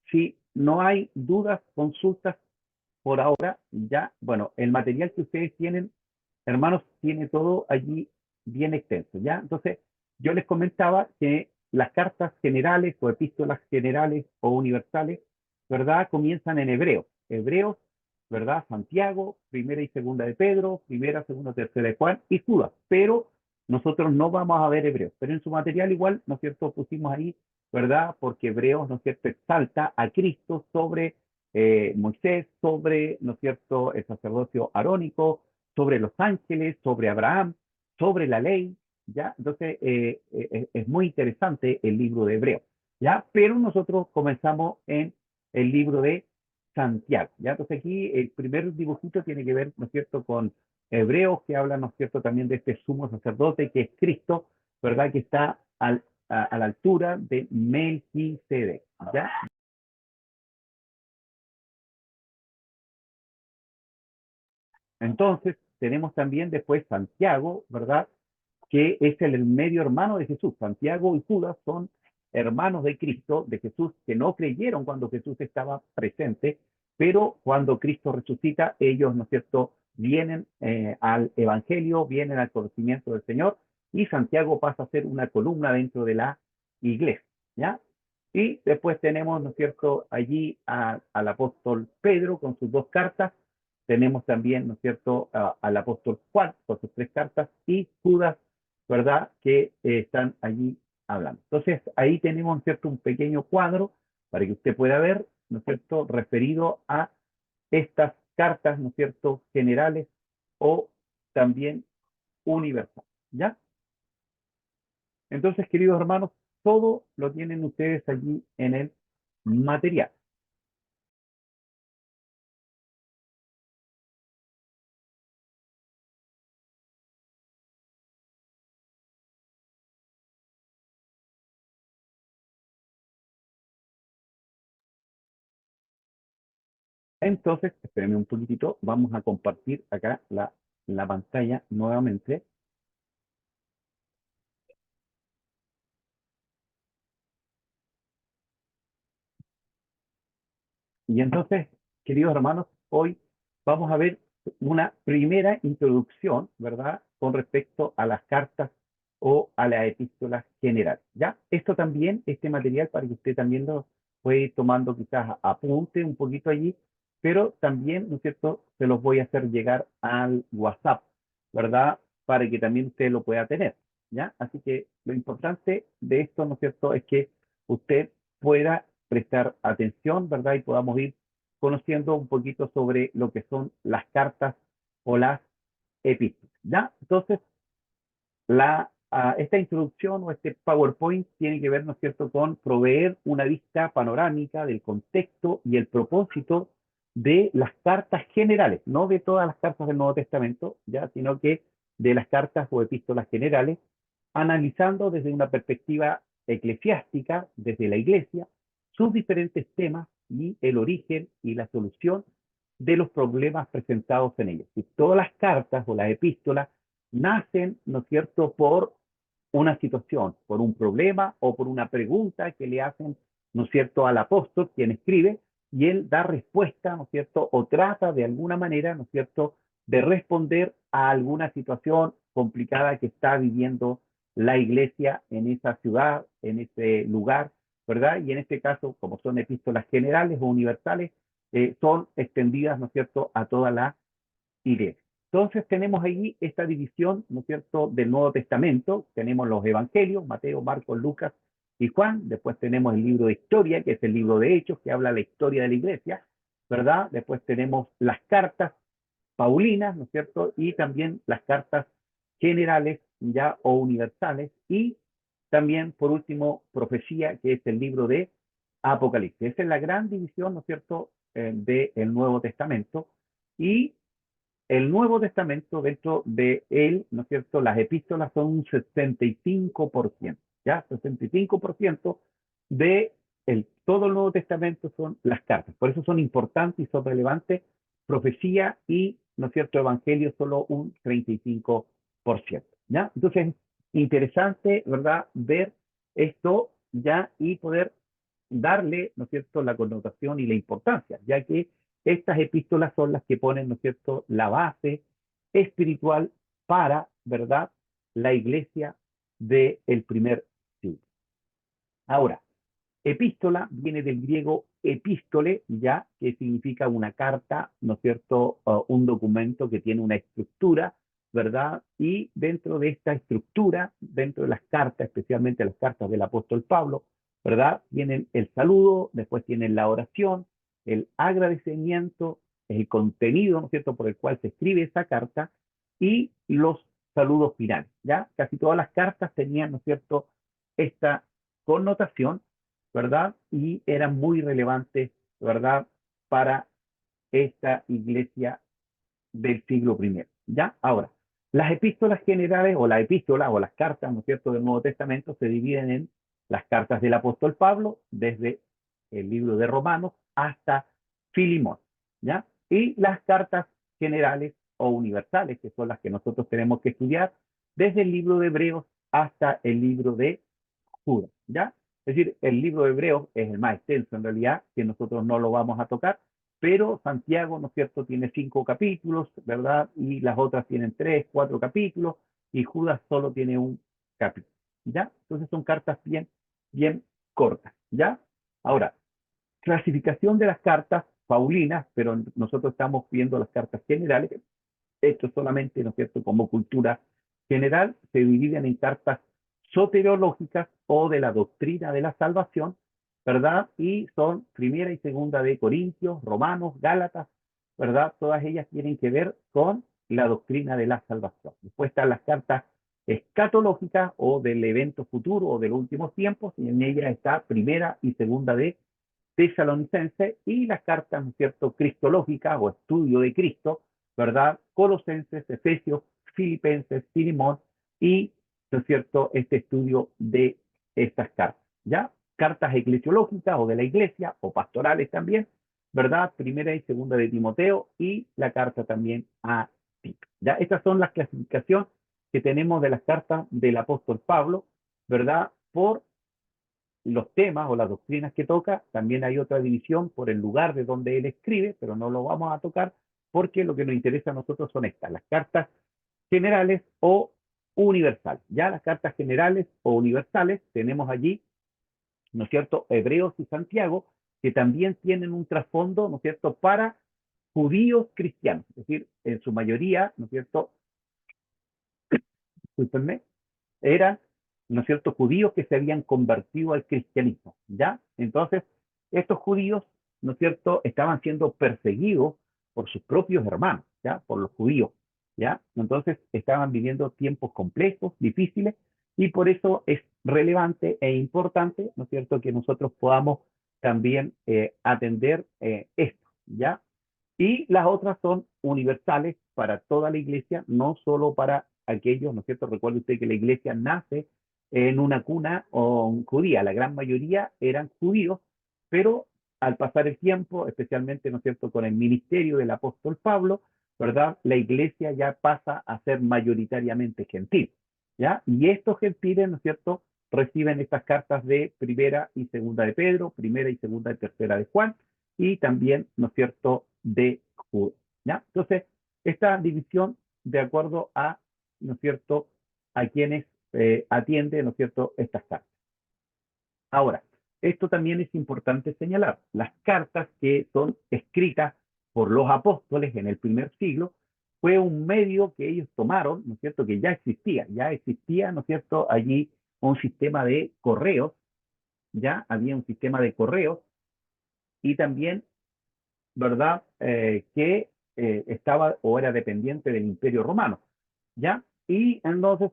si no hay dudas, consultas por ahora, ya, bueno, el material que ustedes tienen, hermanos, tiene todo allí bien extenso, ¿ya? Entonces, yo les comentaba que las cartas generales o epístolas generales o universales, ¿verdad?, comienzan en hebreo. Hebreos, ¿verdad? Santiago, primera y segunda de Pedro, primera, segunda, tercera de Juan y Judas. Pero nosotros no vamos a ver Hebreos, pero en su material igual, ¿no es cierto?, pusimos ahí, ¿verdad? Porque Hebreos, ¿no es cierto?, exalta a Cristo sobre Moisés, sobre, ¿no es cierto?, el sacerdocio arónico, sobre los ángeles, sobre Abraham, sobre la ley, ¿ya? Entonces, es muy interesante el libro de Hebreos, ¿ya? Pero nosotros comenzamos en el libro de Santiago, ¿ya? Entonces aquí el primer dibujito tiene que ver, ¿no es cierto?, con Hebreos, que habla, ¿no es cierto?, también de este sumo sacerdote que es Cristo, ¿verdad?, que está a la altura de Melquisedec, ¿ya? Entonces, tenemos también después Santiago, ¿verdad?, que es el medio hermano de Jesús. Santiago y Judas son hermanos de Cristo, de Jesús, que no creyeron cuando Jesús estaba presente, pero cuando Cristo resucita, ellos, ¿no es cierto?, vienen al Evangelio, vienen al conocimiento del Señor, y Santiago pasa a ser una columna dentro de la iglesia, ¿ya? Y después tenemos, ¿no es cierto?, allí al apóstol Pedro con sus dos cartas, tenemos también, ¿no es cierto?, al apóstol Juan con sus tres cartas, y Judas, ¿verdad?, que están allí hablando. Entonces, ahí tenemos, ¿cierto?, un pequeño cuadro para que usted pueda ver, ¿no es cierto?, referido a estas cartas, ¿no es cierto?, generales o también universales, ¿ya? Entonces, queridos hermanos, todo lo tienen ustedes allí en el material. Entonces, espérenme un poquitito, vamos a compartir acá la pantalla nuevamente. Y entonces, queridos hermanos, hoy vamos a ver una primera introducción, ¿verdad?, con respecto a las cartas o a las epístolas generales, ¿ya? Esto también, este material, para que usted también lo puede ir tomando, quizás apunte un poquito allí, pero también, ¿no es cierto?, se los voy a hacer llegar al WhatsApp, ¿verdad?, para que también usted lo pueda tener, ¿ya? Así que lo importante de esto, ¿no es cierto?, es que usted pueda prestar atención, ¿verdad? Y podamos ir conociendo un poquito sobre lo que son las cartas o las epístolas, ¿ya? Entonces, esta introducción o este PowerPoint tiene que ver, ¿no es cierto?, con proveer una vista panorámica del contexto y el propósito de las cartas generales, no de todas las cartas del Nuevo Testamento, ¿ya?, sino que de las cartas o epístolas generales, analizando desde una perspectiva eclesiástica, desde la iglesia, sus diferentes temas y el origen y la solución de los problemas presentados en ellos. Y todas las cartas o las epístolas nacen, ¿no es cierto?, por una situación, por un problema o por una pregunta que le hacen, ¿no es cierto?, al apóstol, quien escribe, y él da respuesta, ¿no es cierto?, o trata de alguna manera, ¿no es cierto?, de responder a alguna situación complicada que está viviendo la iglesia en esa ciudad, en ese lugar, ¿verdad? Y en este caso, como son epístolas generales o universales, son extendidas, ¿no es cierto?, a toda la iglesia. Entonces tenemos ahí esta división, ¿no es cierto?, del Nuevo Testamento. Tenemos los evangelios, Mateo, Marcos, Lucas y Juan. Después tenemos el libro de historia, que es el libro de Hechos, que habla de la historia de la iglesia, ¿verdad? Después tenemos las cartas paulinas, ¿no es cierto? Y también las cartas generales ya o universales. Y también, por último, profecía, que es el libro de Apocalipsis. Esa es la gran división, ¿no es cierto?, del Nuevo Testamento. Y el Nuevo Testamento, dentro de él, ¿no es cierto?, las epístolas son un 65%, ¿ya? 65% de todo el Nuevo Testamento son las cartas. Por eso son importantes y son relevantes. Profecía y, ¿no es cierto?, evangelio solo un 35%, ¿ya? Entonces, interesante, ¿verdad?, ver esto ya y poder darle, ¿no es cierto?, la connotación y la importancia, ya que estas epístolas son las que ponen, ¿no es cierto?, la base espiritual para, ¿verdad?, la iglesia del primer siglo. Ahora, epístola viene del griego epístole, ya, que significa una carta, ¿no es cierto?, un documento que tiene una estructura, ¿verdad? Y dentro de esta estructura, dentro de las cartas, especialmente las cartas del apóstol Pablo, ¿verdad? Tienen el saludo, después tienen la oración, el agradecimiento, el contenido, ¿no es cierto?, por el cual se escribe esa carta y los saludos finales, ¿ya? Casi todas las cartas tenían, ¿no es cierto?, esta connotación, ¿verdad? Y eran muy relevantes, ¿verdad?, para esta iglesia del siglo I, ¿ya? Ahora, las epístolas generales o la epístola o las cartas, ¿no es cierto?, del Nuevo Testamento se dividen en las cartas del apóstol Pablo, desde el libro de Romanos hasta Filimón, ¿ya? Y las cartas generales o universales, que son las que nosotros tenemos que estudiar, desde el libro de Hebreos hasta el libro de Judas, ¿ya? Es decir, el libro de Hebreos es el más extenso en realidad, que nosotros no lo vamos a tocar, pero Santiago, ¿no es cierto?, tiene 5 capítulos, ¿verdad? Y las otras tienen 3, 4 capítulos, y Judas solo tiene un capítulo, ¿ya? Entonces son cartas bien, bien cortas, ¿ya? Ahora, clasificación de las cartas paulinas, pero nosotros estamos viendo las cartas generales. Esto solamente, ¿no es cierto?, como cultura general, se dividen en cartas soteriológicas o de la doctrina de la salvación, ¿verdad? Y son primera y segunda de Corintios, Romanos, Gálatas, ¿verdad? Todas ellas tienen que ver con la doctrina de la salvación. Después están las cartas escatológicas o del evento futuro o de los últimos tiempos, y en ellas está primera y segunda de Tesalonicense, y las cartas, ¿no es cierto?, cristológicas o estudio de Cristo, ¿verdad? Colosenses, Efesios, Filipenses, Filimón y, ¿no es cierto?, este estudio de estas cartas, ¿ya? Cartas eclesiológicas o de la iglesia o pastorales también, ¿verdad? Primera y segunda de Timoteo y la carta también a Tito, ¿ya? Estas son las clasificaciones que tenemos de las cartas del apóstol Pablo, ¿verdad? Por los temas o las doctrinas que toca. También hay otra división por el lugar de donde él escribe, pero no lo vamos a tocar porque lo que nos interesa a nosotros son estas, las cartas generales o universales. Ya las cartas generales o universales tenemos allí, ¿no es cierto?, Hebreos y Santiago, que también tienen un trasfondo, ¿no es cierto?, para judíos cristianos, es decir, en su mayoría, ¿no es cierto?, discúlpenme, eran, ¿no es cierto?, judíos que se habían convertido al cristianismo, ¿ya? Entonces, estos judíos, ¿no es cierto?, estaban siendo perseguidos por sus propios hermanos, ¿ya?, por los judíos, ¿ya? Entonces, estaban viviendo tiempos complejos, difíciles, y por eso es relevante e importante, ¿no es cierto?, que nosotros podamos también atender esto, ¿ya? Y las otras son universales para toda la iglesia, no solo para aquellos, ¿no es cierto? Recuerde usted que la iglesia nace en una cuna judía, la gran mayoría eran judíos, pero al pasar el tiempo, especialmente, ¿no es cierto?, con el ministerio del apóstol Pablo, ¿verdad?, la iglesia ya pasa a ser mayoritariamente gentil, ¿ya? Y estos gentiles, ¿no es cierto?, reciben estas cartas de primera y segunda de Pedro, primera y segunda y tercera de Juan, y también, ¿no es cierto?, de Judas, ¿ya? Entonces, esta división de acuerdo a, ¿no es cierto?, a quienes atiende, ¿no es cierto?, estas cartas. Ahora, esto también es importante señalar. Las cartas que son escritas por los apóstoles en el primer siglo fue un medio que ellos tomaron, ¿no es cierto?, que ya existía, ¿no es cierto?, allí un sistema de correos, ya había un sistema de correos y también, ¿verdad?, que estaba o era dependiente del Imperio Romano, ¿ya? Y entonces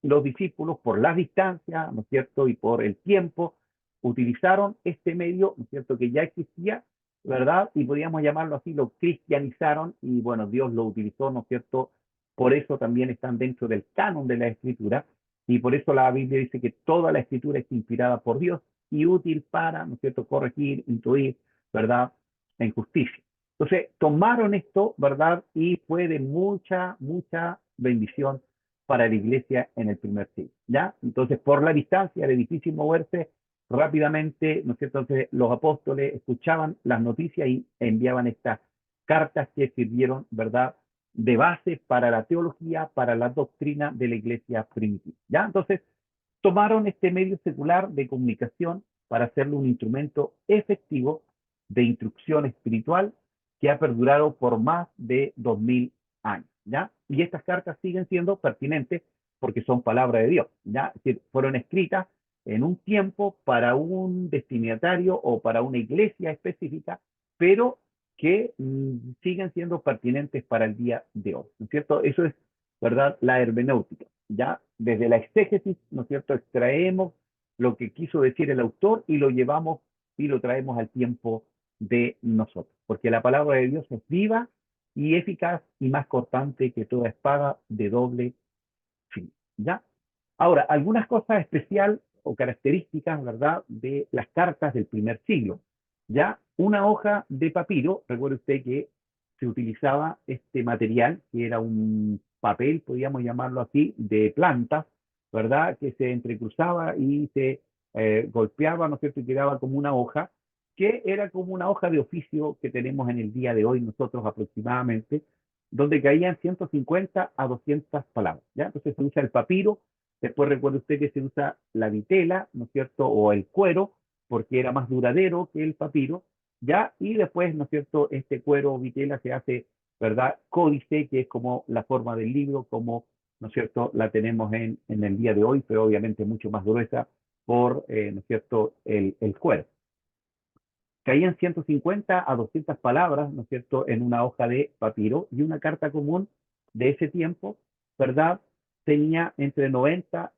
los discípulos, por las distancias, ¿no es cierto?, y por el tiempo, utilizaron este medio, ¿no es cierto?, que ya existía, ¿verdad? Y podríamos llamarlo así, lo cristianizaron y bueno, Dios lo utilizó, ¿no es cierto? Por eso también están dentro del canon de la Escritura y por eso la Biblia dice que toda la Escritura es inspirada por Dios y útil para, ¿no es cierto?, corregir, instruir, ¿verdad?, en justicia. Entonces, tomaron esto, ¿verdad? Y fue de mucha, mucha bendición para la iglesia en el primer siglo, ¿ya? Entonces, por la distancia, era difícil moverse rápidamente, ¿no es cierto? Entonces, los apóstoles escuchaban las noticias y enviaban estas cartas que sirvieron, ¿verdad?, de base para la teología, para la doctrina de la iglesia primitiva, ¿ya? Entonces, tomaron este medio secular de comunicación para hacerlo un instrumento efectivo de instrucción espiritual que ha perdurado por más de 2000 años, ¿ya? Y estas cartas siguen siendo pertinentes porque son palabra de Dios, ¿ya? Es decir, fueron escritas en un tiempo para un destinatario o para una iglesia específica, pero que siguen siendo pertinentes para el día de hoy, ¿no es cierto? Eso es, ¿verdad? La hermenéutica, ¿ya? Desde la exégesis, ¿no es cierto? Extraemos lo que quiso decir el autor y lo llevamos y lo traemos al tiempo de nosotros, porque la palabra de Dios es viva y eficaz y más cortante que toda espada de doble filo, ¿ya? Ahora, algunas cosas especiales o características, ¿verdad?, de las cartas del primer siglo. Ya una hoja de papiro, recuerde usted que se utilizaba este material, que era un papel, podríamos llamarlo así, de plantas, ¿verdad?, que se entrecruzaba y se golpeaba, ¿no es cierto?, y quedaba como una hoja, que era como una hoja de oficio que tenemos en el día de hoy nosotros aproximadamente, donde caían 150 a 200 palabras, ¿ya? Entonces se usa el papiro. Después recuerde usted que se usa la vitela, ¿no es cierto? O el cuero, porque era más duradero que el papiro, ¿ya? Y después, ¿no es cierto? Este cuero o vitela se hace, ¿verdad? Códice, que es como la forma del libro, como, ¿no es cierto? La tenemos en el día de hoy, pero obviamente mucho más gruesa por, ¿no es cierto? El cuero. Caían 150 a 200 palabras, ¿no es cierto?, en una hoja de papiro, y una carta común de ese tiempo, ¿verdad?, tenía entre 90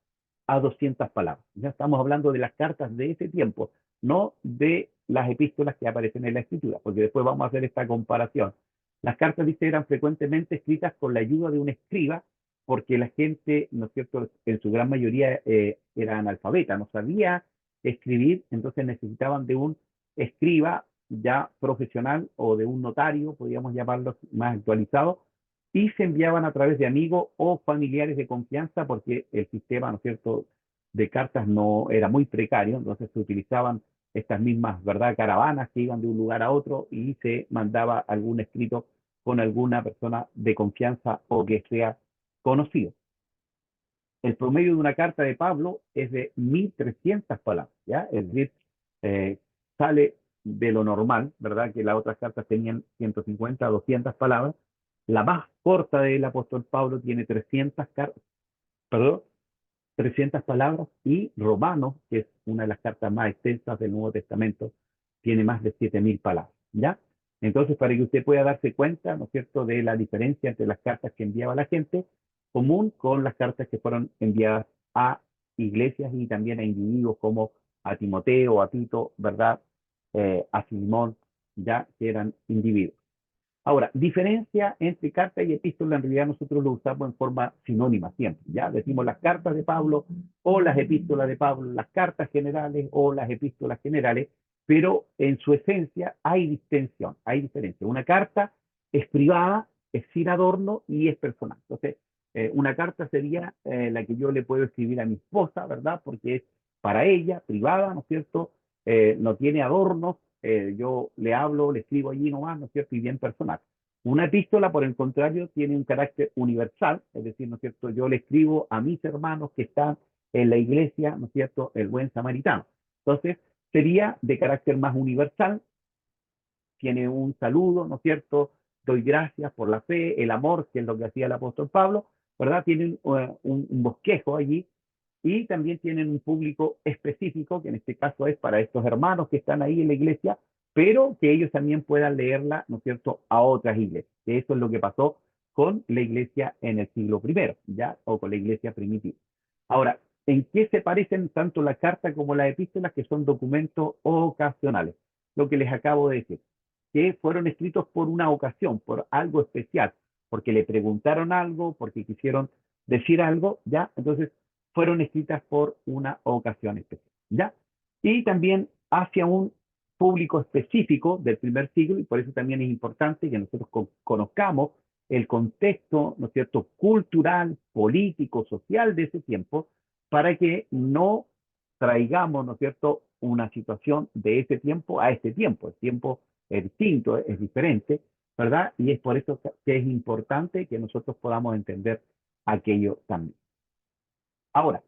a 200 palabras. Ya estamos hablando de las cartas de ese tiempo, no de las epístolas que aparecen en la escritura, porque después vamos a hacer esta comparación. Las cartas, dice, eran frecuentemente escritas con la ayuda de un escriba, porque la gente, ¿no es cierto?, en su gran mayoría era analfabeta, no sabía escribir, entonces necesitaban de un escriba ya profesional o de un notario, podríamos llamarlo más actualizado, y se enviaban a través de amigos o familiares de confianza porque el sistema, ¿no es cierto?, de cartas no era muy precario, entonces se utilizaban estas mismas, ¿verdad?, caravanas que iban de un lugar a otro y se mandaba algún escrito con alguna persona de confianza o que sea conocido. El promedio de una carta de Pablo es de 1.300 palabras, ¿ya? Es decir, eh, sale de lo normal, ¿verdad? Que las otras cartas tenían 150, 200 palabras. La más corta del apóstol Pablo tiene 300 palabras, y Romanos, que es una de las cartas más extensas del Nuevo Testamento, tiene más de 7.000 palabras, ¿ya? Entonces, para que usted pueda darse cuenta, ¿no es cierto?, de la diferencia entre las cartas que enviaba la gente común con las cartas que fueron enviadas a iglesias y también a individuos como a Timoteo, a Tito, ¿verdad?, a Simón, ya que eran individuos. Ahora, diferencia entre carta y epístola, en realidad nosotros lo usamos en forma sinónima siempre, ¿ya? Decimos las cartas de Pablo o las epístolas de Pablo, las cartas generales o las epístolas generales, pero en su esencia hay distinción, hay diferencia. Una carta es privada, es sin adorno y es personal. Entonces, una carta sería la que yo le puedo escribir a mi esposa, ¿verdad? Porque es para ella, privada, ¿no es cierto? No tiene adornos, yo le hablo, le escribo allí nomás, ¿no es cierto? Y bien personal. Una epístola, por el contrario, tiene un carácter universal, es decir, ¿no es cierto? Yo le escribo a mis hermanos que están en la iglesia, ¿no es cierto?, el buen samaritano. Entonces, sería de carácter más universal, tiene un saludo, ¿no es cierto? Doy gracias por la fe, el amor, que es lo que hacía el apóstol Pablo, ¿verdad? Tienen un bosquejo allí, y también tienen un público específico, que en este caso es para estos hermanos que están ahí en la iglesia, pero que ellos también puedan leerla, ¿no es cierto?, a otras iglesias. Que eso es lo que pasó con la iglesia en el siglo I, ¿ya? O con la iglesia primitiva. Ahora, ¿en qué se parecen tanto la carta como las epístolas, que son documentos ocasionales? Lo que les acabo de decir, que fueron escritos por una ocasión, por algo especial, porque le preguntaron algo, porque quisieron decir algo, ¿ya? Entonces, fueron escritas por una ocasión especial, ¿ya? Y también hacia un público específico del primer siglo, y por eso también es importante que nosotros conozcamos el contexto, ¿no es cierto?, cultural, político, social de ese tiempo, para que no traigamos, ¿no es cierto?, una situación de ese tiempo a este tiempo. El tiempo es distinto, es diferente, ¿verdad? Y es por eso que es importante que nosotros podamos entender aquello también. Ahora,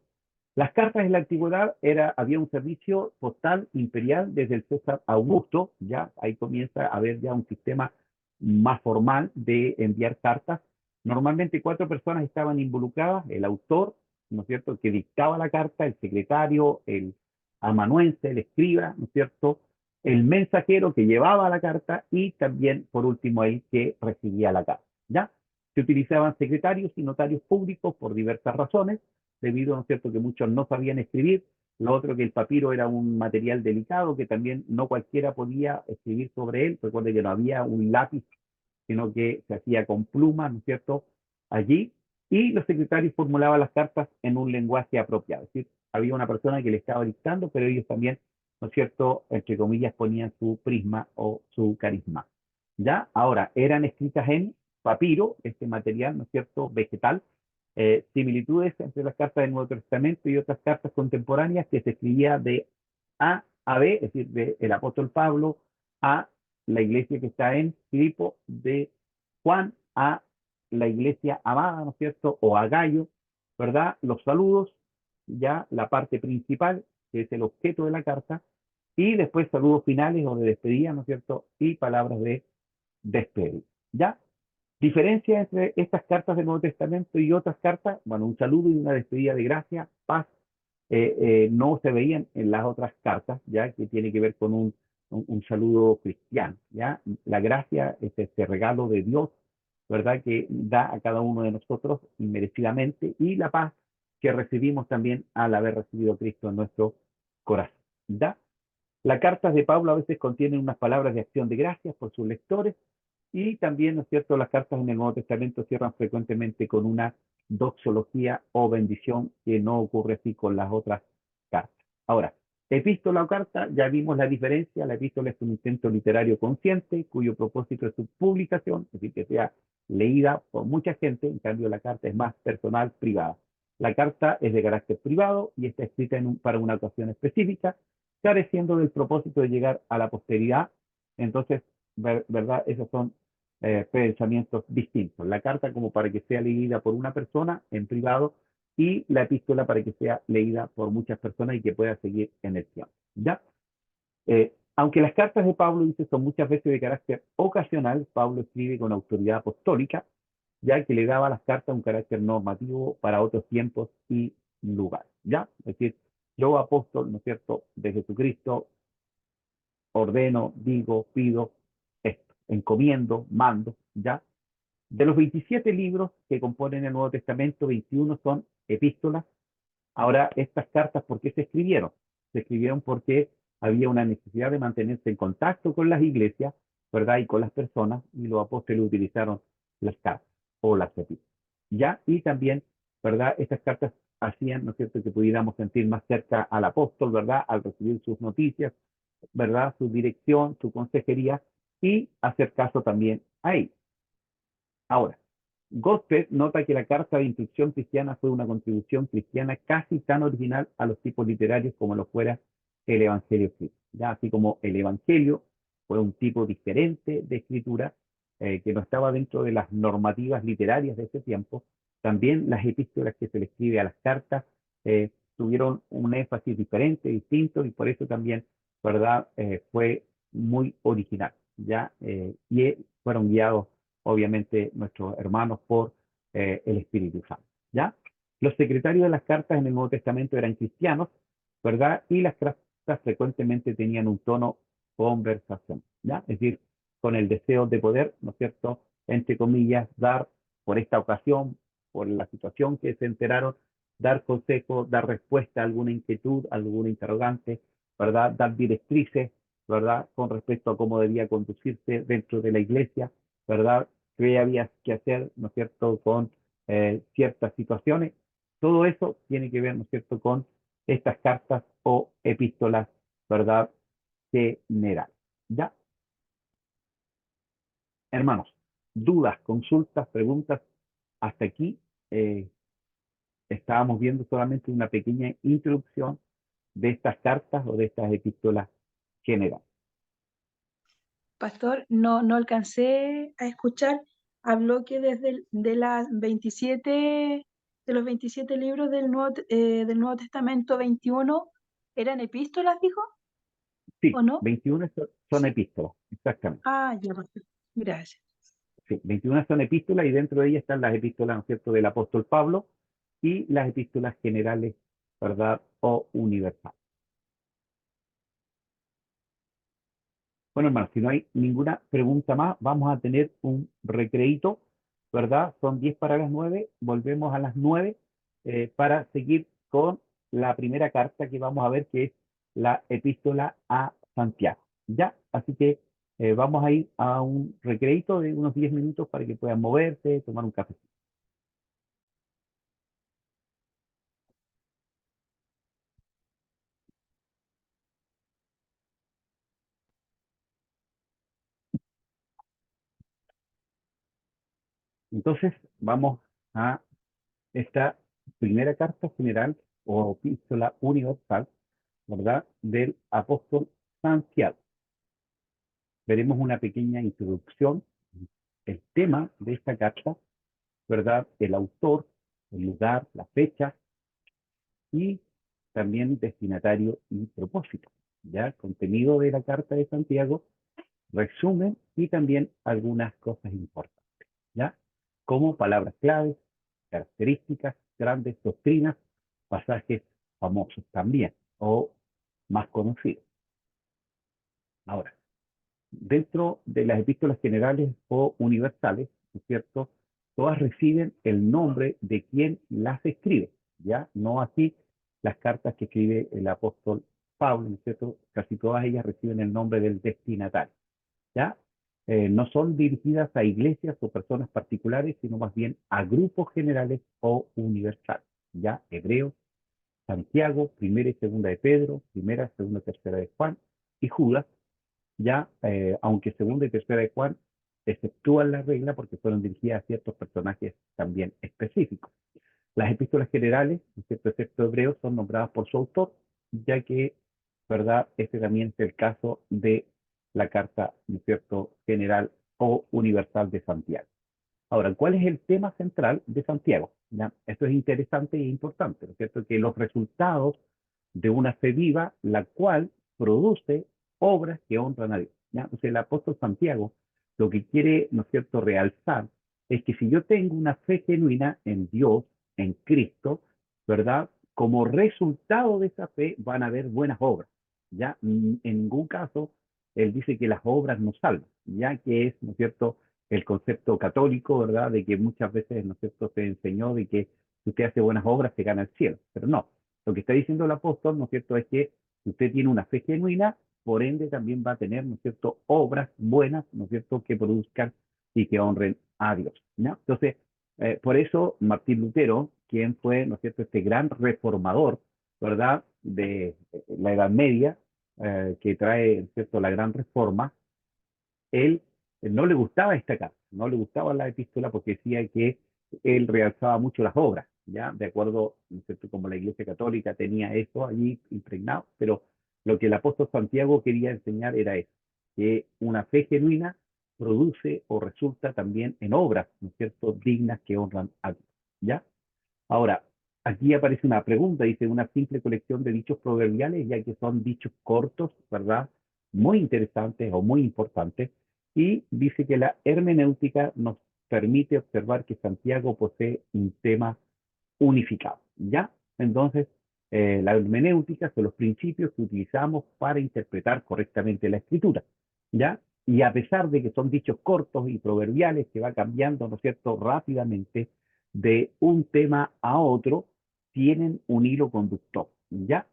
las cartas en la antigüedad había un servicio postal imperial desde el César Augusto, ya ahí comienza a haber ya un sistema más formal de enviar cartas, Normalmente 4 personas estaban involucradas: el autor, ¿no es cierto?, que dictaba la carta, el secretario, el amanuense, el escriba, ¿no es cierto?, el mensajero que llevaba la carta y también, por último, el que recibía la carta, ¿ya? Se utilizaban secretarios y notarios públicos por diversas razones, debido, ¿no es cierto?, que muchos no sabían escribir. Lo otro, que el papiro era un material delicado que también no cualquiera podía escribir sobre él. Recuerde que no había un lápiz, sino que se hacía con pluma, ¿no es cierto?, allí, y los secretarios formulaban las cartas en un lenguaje apropiado. Es decir, había una persona que le estaba dictando, pero ellos también, ¿no es cierto?, entre comillas, ponían su prisma o su carisma. ¿Ya? Ahora, eran escritas en papiro, este material, ¿no es cierto?, vegetal. Similitudes entre las cartas del Nuevo Testamento y otras cartas contemporáneas, que se escribía de A B, es decir, del apóstol Pablo a la iglesia que está en Filipo, de Juan a la iglesia amada, ¿no es cierto?, o a Gallo, ¿verdad? Los saludos, ya la parte principal, que es el objeto de la carta, y después saludos finales o de despedida, ¿no es cierto?, y palabras de despedida, ¿ya? Diferencia entre estas cartas del Nuevo Testamento y otras cartas: bueno, un saludo y una despedida de gracia, paz, no se veían en las otras cartas, ya que tiene que ver con un saludo cristiano, ya. La gracia es este regalo de Dios, ¿verdad?, que da a cada uno de nosotros inmerecidamente, y la paz que recibimos también al haber recibido a Cristo en nuestro corazón, ¿ya? Las cartas de Pablo a veces contienen unas palabras de acción de gracias por sus lectores, y también, ¿no es cierto?, las cartas en el Nuevo Testamento cierran frecuentemente con una doxología o bendición, que no ocurre así con las otras cartas. Ahora, epístola o carta, ya vimos la diferencia. La epístola es un intento literario consciente, cuyo propósito es su publicación, es decir, que sea leída por mucha gente. En cambio, la carta es más personal, privada. La carta es de carácter privado y está escrita para una ocasión específica, careciendo del propósito de llegar a la posteridad. Entonces, ¿verdad? Esos son pensamientos distintos. La carta como para que sea leída por una persona en privado, y la epístola para que sea leída por muchas personas y que pueda seguir en el tiempo, ¿ya? Aunque las cartas de Pablo, dice, son muchas veces de carácter ocasional, Pablo escribe con autoridad apostólica, ya que le daba a las cartas un carácter normativo para otros tiempos y lugares, ¿ya? Es decir, yo, apóstol, ¿no es cierto?, de Jesucristo, ordeno, digo, pido esto, encomiendo, mando, ¿ya? De los 27 libros que componen el Nuevo Testamento, 21 son epístolas. Ahora, estas cartas, ¿por qué se escribieron? Se escribieron porque había una necesidad de mantenerse en contacto con las iglesias, ¿verdad?, y con las personas, y los apóstoles utilizaron las cartas o las epístolas, ¿ya? Y también, ¿verdad?, estas cartas hacían, ¿no es cierto?, que pudiéramos sentir más cerca al apóstol, ¿verdad?, al recibir sus noticias, ¿verdad?, su dirección, su consejería, y hacer caso también a él. Ahora, Gospel nota que la carta de instrucción cristiana fue una contribución cristiana casi tan original a los tipos literarios como lo fuera el Evangelio escrito. Ya, así como el Evangelio fue un tipo diferente de escritura, que no estaba dentro de las normativas literarias de ese tiempo, también las epístolas que se le escribe a las cartas tuvieron un énfasis diferente, distinto, y por eso también, ¿verdad?, fue muy original, ¿ya? Y fueron guiados, obviamente, nuestros hermanos por el Espíritu Santo, ¿ya? Los secretarios de las cartas en el Nuevo Testamento eran cristianos, ¿verdad? Y las cartas frecuentemente tenían un tono conversación, ¿ya? Es decir, con el deseo de poder, ¿no es cierto?, entre comillas, dar, por esta ocasión, por la situación que se enteraron, dar consejo, dar respuesta a alguna inquietud, a alguna interrogante, ¿verdad?, dar directrices, ¿verdad?, con respecto a cómo debía conducirse dentro de la iglesia, ¿verdad?, qué había que hacer, ¿no es cierto?, con ciertas situaciones. Todo eso tiene que ver, ¿no es cierto?, con estas cartas o epístolas, ¿verdad?, generales, ¿ya? Hermanos, dudas, consultas, preguntas. Hasta aquí eh, estábamos viendo solamente una pequeña introducción de estas cartas o de estas epístolas generales. Pastor, no alcancé a escuchar. Habló que de las 27, de los 27 libros del Nuevo Testamento, 21 eran epístolas, dijo, ¿o Sí, no? 21 son Sí. epístolas, exactamente. Ah, ya, pastor. Gracias. Sí, 21 son epístolas y dentro de ellas están las epístolas, ¿no es cierto?, del apóstol Pablo y las epístolas generales, ¿verdad?, o universales. Bueno, hermano, si no hay ninguna pregunta más, vamos a tener un recreíto, ¿verdad? Son 10 para las 9, volvemos a las 9 para seguir con la primera carta que vamos a ver, que es la epístola a Santiago. ¿Ya? Así que vamos a ir a un recreíto de unos 10 minutos para que puedan moverse, tomar un café. Entonces, vamos a esta primera carta general o epístola universal, ¿verdad? Del apóstol Santiago. Veremos una pequeña introducción, el tema de esta carta, ¿verdad? El autor, el lugar, la fecha y también destinatario y propósito. ¿Ya? Contenido de la carta de Santiago, resumen y también algunas cosas importantes, ¿ya? Como palabras claves, características, grandes doctrinas, pasajes famosos también o más conocidos. Ahora, dentro de las epístolas generales o universales, ¿no es cierto? Todas reciben el nombre de quien las escribe, ¿ya? No así las cartas que escribe el apóstol Pablo, ¿no es cierto? Casi todas ellas reciben el nombre del destinatario, ¿ya? No son dirigidas a iglesias o personas particulares, sino más bien a grupos generales o universales, ¿ya? Hebreos, Santiago, primera y segunda de Pedro, primera, segunda, tercera de Juan y Judas, ya, aunque segunda y tercera de Juan exceptúan la regla porque fueron dirigidas a ciertos personajes también específicos. Las epístolas generales, excepto Hebreos, son nombradas por su autor, ya que, ¿verdad? Este también es el caso de la carta, ¿no es cierto?, general o universal de Santiago. Ahora, ¿cuál es el tema central de Santiago? ¿Ya? Esto es interesante e importante, ¿no es cierto? Que los resultados de una fe viva, la cual produce obras que honran a Dios. ¿Ya? O sea, el apóstol Santiago lo que quiere, ¿no es cierto?, realzar es que si yo tengo una fe genuina en Dios, en Cristo, ¿verdad? Como resultado de esa fe van a haber buenas obras. ¿Ya? En ningún caso él dice que las obras nos salvan, ya que es, ¿no es cierto?, el concepto católico, ¿verdad? De que muchas veces, ¿no es cierto?, se enseñó de que si usted hace buenas obras, se gana el cielo. Pero no. Lo que está diciendo el apóstol, ¿no es cierto?, es que si usted tiene una fe genuina, por ende también va a tener, ¿no es cierto?, obras buenas, ¿no es cierto?, que produzcan y que honren a Dios. ¿no? Entonces, por eso Martín Lutero, quien fue, ¿no es cierto?, este gran reformador, ¿verdad?, de la Edad Media, que trae, ¿no es cierto?, la gran reforma, él no le gustaba esta carta, no le gustaba la epístola porque decía que él realzaba mucho las obras, ¿ya? De acuerdo, ¿no es cierto?, como la Iglesia Católica tenía eso allí impregnado, pero lo que el apóstol Santiago quería enseñar era eso, que una fe genuina produce o resulta también en obras, ¿no es cierto?, dignas que honran a Dios, ¿ya? Ahora, aquí aparece una pregunta, dice una simple colección de dichos proverbiales, ya que son dichos cortos, ¿verdad? Muy interesantes o muy importantes, y dice que la hermenéutica nos permite observar que Santiago posee un tema unificado, ¿ya? Entonces, la hermenéutica son los principios que utilizamos para interpretar correctamente la escritura, ¿ya? Y a pesar de que son dichos cortos y proverbiales que va cambiando, ¿no es cierto?, rápidamente de un tema a otro, tienen un hilo conductor, ¿ya?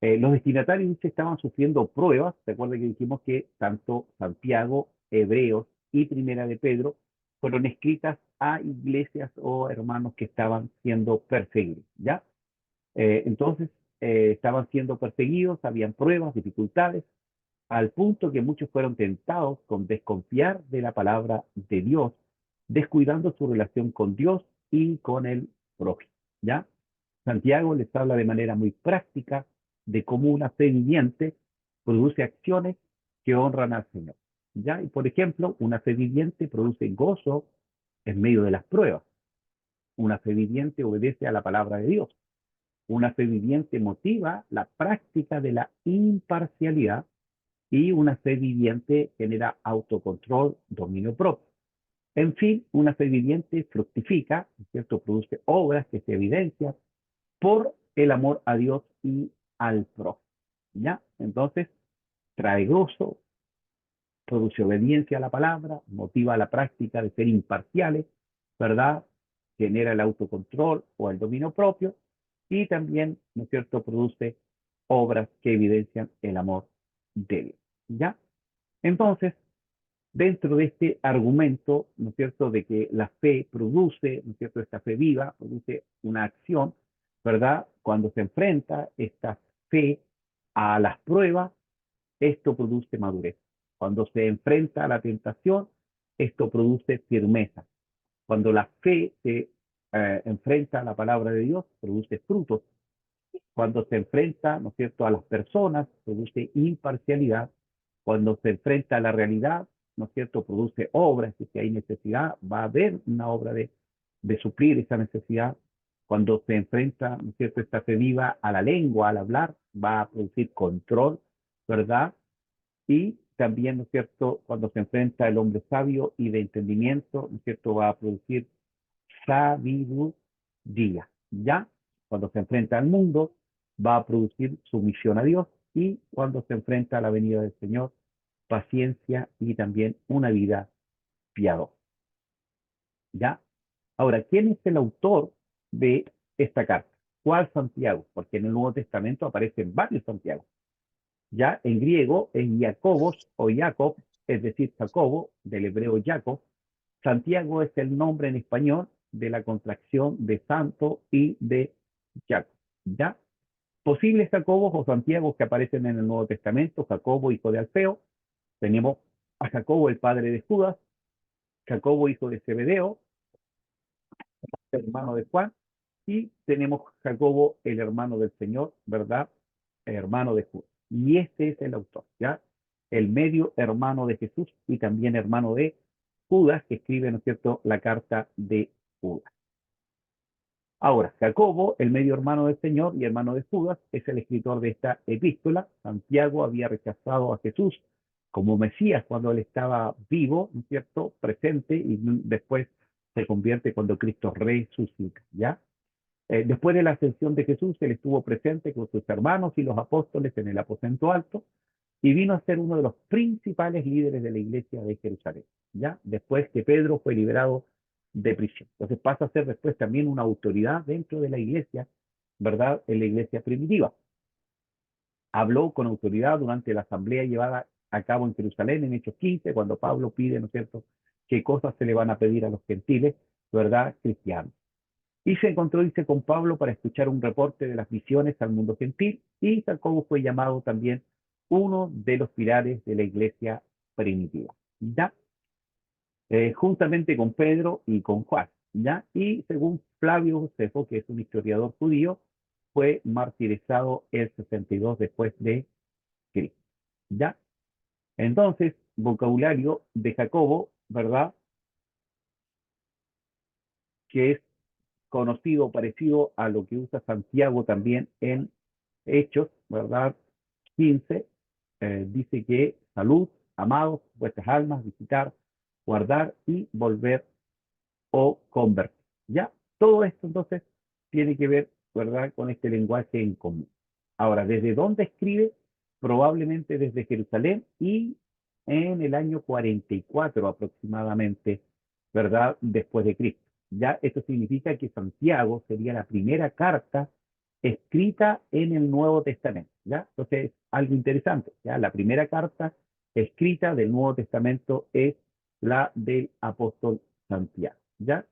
Los destinatarios estaban sufriendo pruebas, recuerden que dijimos que tanto Santiago, Hebreos y Primera de Pedro fueron escritas a iglesias o hermanos que estaban siendo perseguidos, ¿ya? Entonces, estaban siendo perseguidos, habían pruebas, dificultades, al punto que muchos fueron tentados con desconfiar de la palabra de Dios, descuidando su relación con Dios y con el prójimo, ¿ya? Santiago les habla de manera muy práctica de cómo una fe viviente produce acciones que honran al Señor, ¿ya? Y por ejemplo, una fe viviente produce gozo en medio de las pruebas. Una fe viviente obedece a la palabra de Dios. Una fe viviente motiva la práctica de la imparcialidad y una fe viviente genera autocontrol, dominio propio. En fin, una fe viviente fructifica, ¿no es cierto? Produce obras que se evidencian por el amor a Dios y al prójimo. ¿Ya? Entonces, trae gozo, produce obediencia a la palabra, motiva la práctica de ser imparciales, ¿verdad? Genera el autocontrol o el dominio propio y también, ¿no es cierto?, produce obras que evidencian el amor de Dios. ¿Ya? Entonces, dentro de este argumento, ¿no es cierto?, de que la fe produce, ¿no es cierto?, esta fe viva, produce una acción, ¿verdad? Cuando se enfrenta esta fe a las pruebas, esto produce madurez. Cuando se enfrenta a la tentación, esto produce firmeza. Cuando la fe se enfrenta a la palabra de Dios, produce frutos. Cuando se enfrenta, ¿no es cierto?, a las personas, produce imparcialidad. Cuando se enfrenta a la realidad, ¿no es cierto?, produce obras. Y si hay necesidad, va a haber una obra de suplir esa necesidad. Cuando se enfrenta, ¿no es cierto?, esta fe viva a la lengua, al hablar, va a producir control, ¿verdad? Y también, ¿no es cierto?, cuando se enfrenta el hombre sabio y de entendimiento, ¿no es cierto?, va a producir sabiduría. ¿Ya? Cuando se enfrenta al mundo, va a producir sumisión a Dios y cuando se enfrenta a la venida del Señor, paciencia y también una vida piadosa. ¿Ya? Ahora, ¿quién es el autor de esta carta? ¿Cuál Santiago? Porque en el Nuevo Testamento aparecen varios Santiago. Ya en griego es Jacobos o Jacob, es decir, Jacobo, del hebreo Jacob. Santiago es el nombre en español de la contracción de santo y de Jacob. ¿Ya? Posibles Jacobos o Santiago que aparecen en el Nuevo Testamento: Jacobo, hijo de Alfeo. Tenemos a Jacobo, el padre de Judas. Jacobo, hijo de Zebedeo, hermano de Juan. Y tenemos Jacobo, el hermano del Señor, ¿verdad? El hermano de Judas. Y este es el autor, ¿ya? El medio hermano de Jesús y también hermano de Judas, que escribe, ¿no es cierto?, la carta de Judas. Ahora, Jacobo, el medio hermano del Señor y hermano de Judas, es el escritor de esta epístola. Santiago había rechazado a Jesús como Mesías cuando él estaba vivo, ¿no es cierto?, presente, y después se convierte cuando Cristo resucita, ¿ya? Después de la ascensión de Jesús, él estuvo presente con sus hermanos y los apóstoles en el aposento alto y vino a ser uno de los principales líderes de la iglesia de Jerusalén, ¿ya? Después que Pedro fue liberado de prisión. Entonces pasa a ser después también una autoridad dentro de la iglesia, ¿verdad? En la iglesia primitiva. Habló con autoridad durante la asamblea llevada a cabo en Jerusalén en Hechos 15, cuando Pablo pide, ¿no es cierto?, qué cosas se le van a pedir a los gentiles, ¿verdad?, cristianos. Y se encontró, dice, con Pablo para escuchar un reporte de las misiones al mundo gentil, y Jacobo fue llamado también uno de los pilares de la iglesia primitiva, ¿ya? Juntamente con Pedro y con Juan, ¿ya? Y según Flavio Josefo, que es un historiador judío, fue martirizado el 62 después de Cristo, ¿ya? Entonces, vocabulario de Jacobo, ¿verdad?, que es conocido, parecido a lo que usa Santiago también en Hechos, ¿verdad? 15, dice que salud, amados, vuestras almas, visitar, guardar y volver o convertir. ¿Ya? Todo esto entonces tiene que ver, ¿verdad?, con este lenguaje en común. Ahora, ¿desde dónde escribe? Probablemente desde Jerusalén y en el año 44 aproximadamente, ¿verdad?, después de Cristo. Ya esto significa que Santiago sería la primera carta escrita en el Nuevo Testamento, ¿ya? Entonces, algo interesante, ¿ya? La primera carta escrita del Nuevo Testamento es la del apóstol Santiago, ¿ya?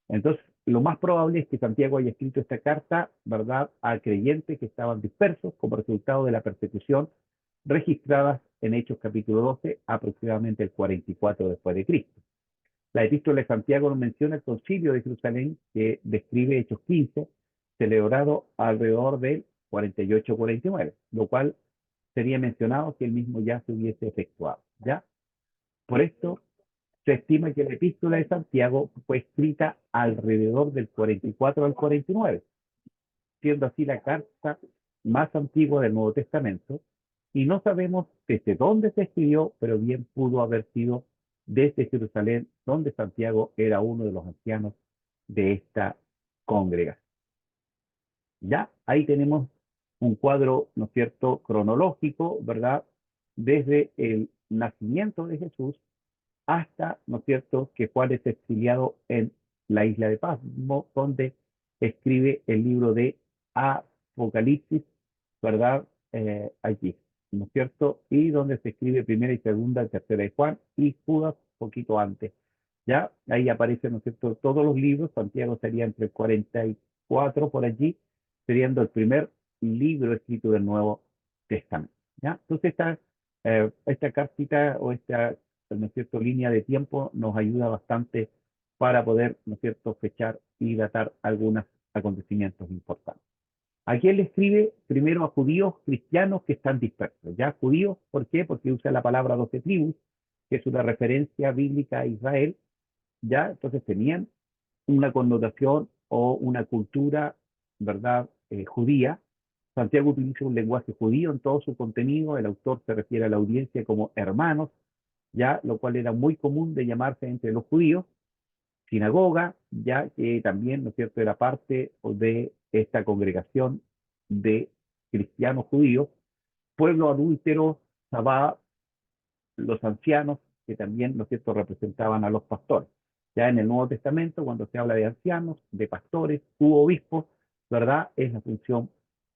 Entonces, lo más probable es que Santiago haya escrito esta carta, ¿verdad?, a creyentes que estaban dispersos como resultado de la persecución registradas en Hechos capítulo 12, aproximadamente el 44 después de Cristo. La epístola de Santiago nos menciona el concilio de Jerusalén, que describe Hechos 15, celebrado alrededor del 48-49, lo cual sería mencionado si el mismo ya se hubiese efectuado, ¿ya? Por esto, se estima que la epístola de Santiago fue escrita alrededor del 44 al 49, siendo así la carta más antigua del Nuevo Testamento, y no sabemos desde dónde se escribió, pero bien pudo haber sido desde Jerusalén, donde Santiago era uno de los ancianos de esta congregación. Ya, ahí tenemos un cuadro, ¿no es cierto?, cronológico, ¿verdad?, desde el nacimiento de Jesús hasta, ¿no es cierto?, que Juan es exiliado en la isla de Patmos, donde escribe el libro de Apocalipsis, ¿verdad?, allí, ¿no es cierto?, y donde se escribe primera y segunda, tercera de Juan, y Judas poquito antes. Ya, ahí aparecen, ¿no es cierto?, todos los libros. Santiago sería entre el 44 por allí, siendo el primer libro escrito del Nuevo Testamento. ¿Ya? Entonces esta cartita o esta, ¿no es cierto?, línea de tiempo nos ayuda bastante para poder, ¿no es cierto?, fechar y datar algunos acontecimientos importantes. Aquí él escribe primero a judíos cristianos que están dispersos. ¿Ya? Judíos, ¿por qué? Porque usa la palabra 12 tribus, que es una referencia bíblica a Israel. ¿Ya? Entonces tenían una connotación o una cultura, ¿verdad?, judía. Santiago utiliza un lenguaje judío en todo su contenido. El autor se refiere a la audiencia como hermanos, ya, lo cual era muy común de llamarse entre los judíos. Sinagoga, ya que también, ¿no es cierto?, era parte de esta congregación de cristianos judíos. Pueblo adúltero, Sabá, los ancianos, que también, ¿no es cierto?, representaban a los pastores. Ya en el Nuevo Testamento, cuando se habla de ancianos, de pastores u obispos, ¿verdad?, es la función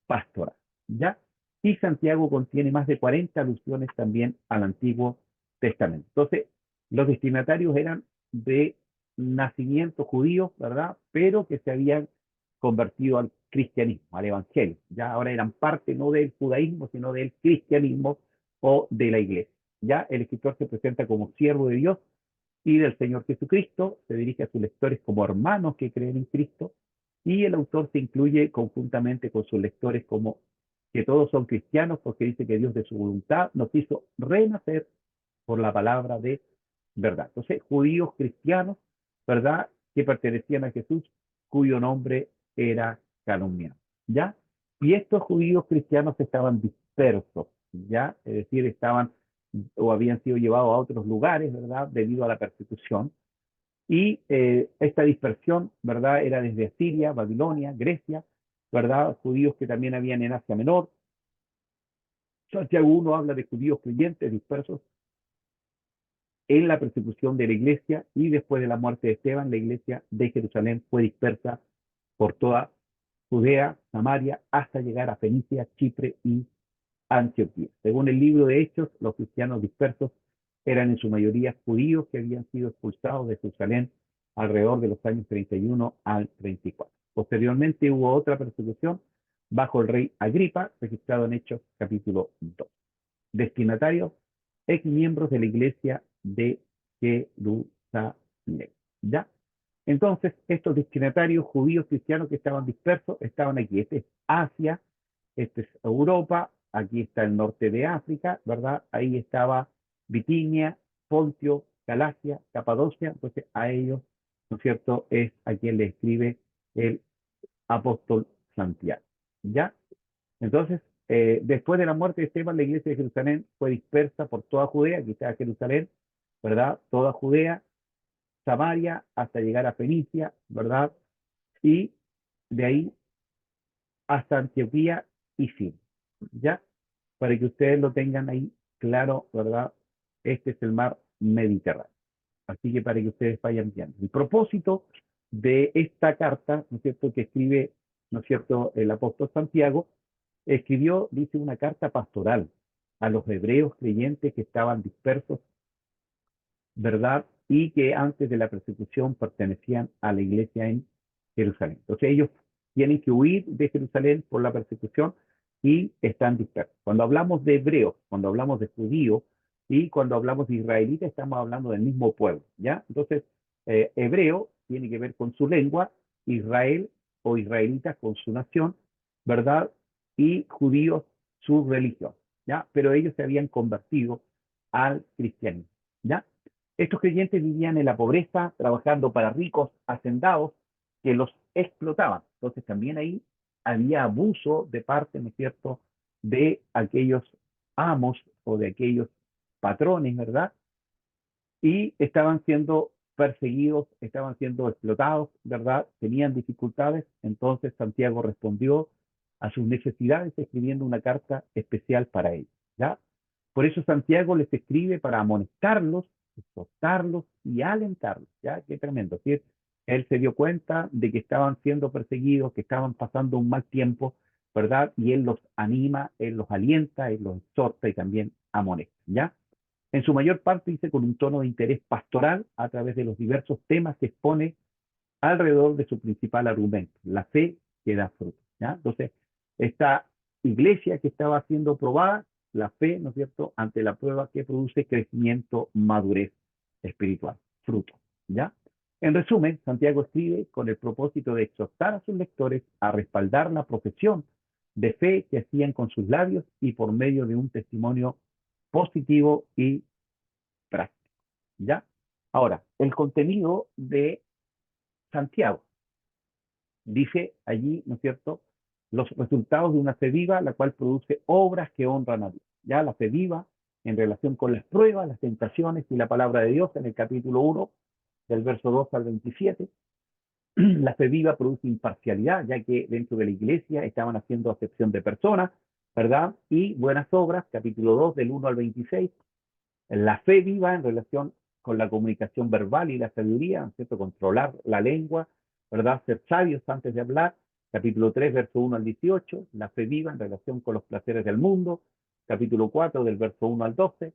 pastoral. ¿Ya? Y Santiago contiene más de 40 alusiones también al Antiguo Testamento. Entonces, los destinatarios eran de nacimiento judío, ¿verdad?, pero que se habían convertido al cristianismo, al evangelio. Ya ahora eran parte no del judaísmo, sino del cristianismo o de la iglesia. Ya el escritor se presenta como siervo de Dios y del Señor Jesucristo, se dirige a sus lectores como hermanos que creen en Cristo, y el autor se incluye conjuntamente con sus lectores como que todos son cristianos, porque dice que Dios de su voluntad nos hizo renacer por la palabra de verdad. Entonces, judíos cristianos, ¿verdad?, que pertenecían a Jesús, cuyo nombre era calumniado. ¿Ya? Y estos judíos cristianos estaban dispersos, ¿ya? Es decir, estaban o habían sido llevados a otros lugares, ¿verdad?, debido a la persecución. Y esta dispersión, ¿verdad?, era desde Asiria, Babilonia, Grecia, ¿verdad?, judíos que también habían en Asia Menor. Santiago 1 habla de judíos creyentes dispersos en la persecución de la iglesia, y después de la muerte de Esteban, la iglesia de Jerusalén fue dispersa por toda Judea, Samaria, hasta llegar a Fenicia, Chipre y Antioquía. Según el libro de Hechos, los cristianos dispersos eran en su mayoría judíos que habían sido expulsados de Jerusalén alrededor de los años 31 al 34. Posteriormente hubo otra persecución bajo el rey Agripa, registrado en Hechos capítulo 2. Destinatarios, ex miembros de la iglesia de Jerusalén. ¿Ya? Entonces, estos destinatarios judíos cristianos que estaban dispersos estaban aquí. Este es Asia, este es Europa, aquí está el norte de África, ¿verdad? Ahí estaba Bitinia, Pontio, Galacia, Capadocia. Entonces, a ellos, ¿no es cierto?, es a quien le escribe el apóstol Santiago. ¿Ya? Entonces, después de la muerte de Esteban, la iglesia de Jerusalén fue dispersa por toda Judea, aquí está Jerusalén, ¿verdad? Toda Judea, Samaria, hasta llegar a Fenicia, ¿verdad? Y de ahí hasta Antioquía y fin, ¿ya? Para que ustedes lo tengan ahí claro, ¿verdad? Este es el mar Mediterráneo. Así que para que ustedes vayan viendo. El propósito de esta carta, ¿no es cierto?, que escribe, ¿no es cierto?, el apóstol Santiago, escribió, dice, una carta pastoral a los hebreos creyentes que estaban dispersos, ¿verdad?, y que antes de la persecución pertenecían a la iglesia en Jerusalén. Entonces ellos tienen que huir de Jerusalén por la persecución y están dispersos. Cuando hablamos de hebreos, cuando hablamos de judíos y cuando hablamos de israelitas, estamos hablando del mismo pueblo, ¿ya? Entonces, hebreo tiene que ver con su lengua, Israel o israelitas con su nación, ¿verdad?, y judíos su religión, ¿ya? Pero ellos se habían convertido al cristianismo, ¿ya? Estos creyentes vivían en la pobreza, trabajando para ricos hacendados que los explotaban. Entonces también ahí había abuso de parte, ¿no es cierto?, de aquellos amos o de aquellos patrones, ¿verdad?, y estaban siendo perseguidos, estaban siendo explotados, ¿verdad? Tenían dificultades, entonces Santiago respondió a sus necesidades escribiendo una carta especial para ellos, ¿ya? Por eso Santiago les escribe para amonestarlos, exhortarlos y alentarlos, ¿ya? Qué tremendo. ¿Sí? Él se dio cuenta de que estaban siendo perseguidos, que estaban pasando un mal tiempo, ¿verdad? Y él los anima, él los alienta, él los exhorta y también amonesta, ¿ya? En su mayor parte dice con un tono de interés pastoral a través de los diversos temas que expone alrededor de su principal argumento, la fe que da fruto, ¿ya? Entonces, esta iglesia que estaba siendo probada, la fe, ¿no es cierto?, ante la prueba que produce crecimiento, madurez espiritual, fruto, ¿ya? En resumen, Santiago escribe con el propósito de exhortar a sus lectores a respaldar la profesión de fe que hacían con sus labios y por medio de un testimonio positivo y práctico, ¿ya? Ahora, el contenido de Santiago dice allí, ¿no es cierto?, los resultados de una fe viva, la cual produce obras que honran a Dios. Ya la fe viva en relación con las pruebas, las tentaciones y la palabra de Dios en el capítulo 1, del verso 2 al 27. La fe viva produce imparcialidad, ya que dentro de la iglesia estaban haciendo acepción de personas, ¿verdad? Y buenas obras, capítulo 2, del 1 al 26. La fe viva en relación con la comunicación verbal y la sabiduría, ¿cierto? Controlar la lengua, ¿verdad? Ser sabios antes de hablar. Capítulo 3, verso 1 al 18. La fe viva en relación con los placeres del mundo. Capítulo 4, del verso 1 al 12.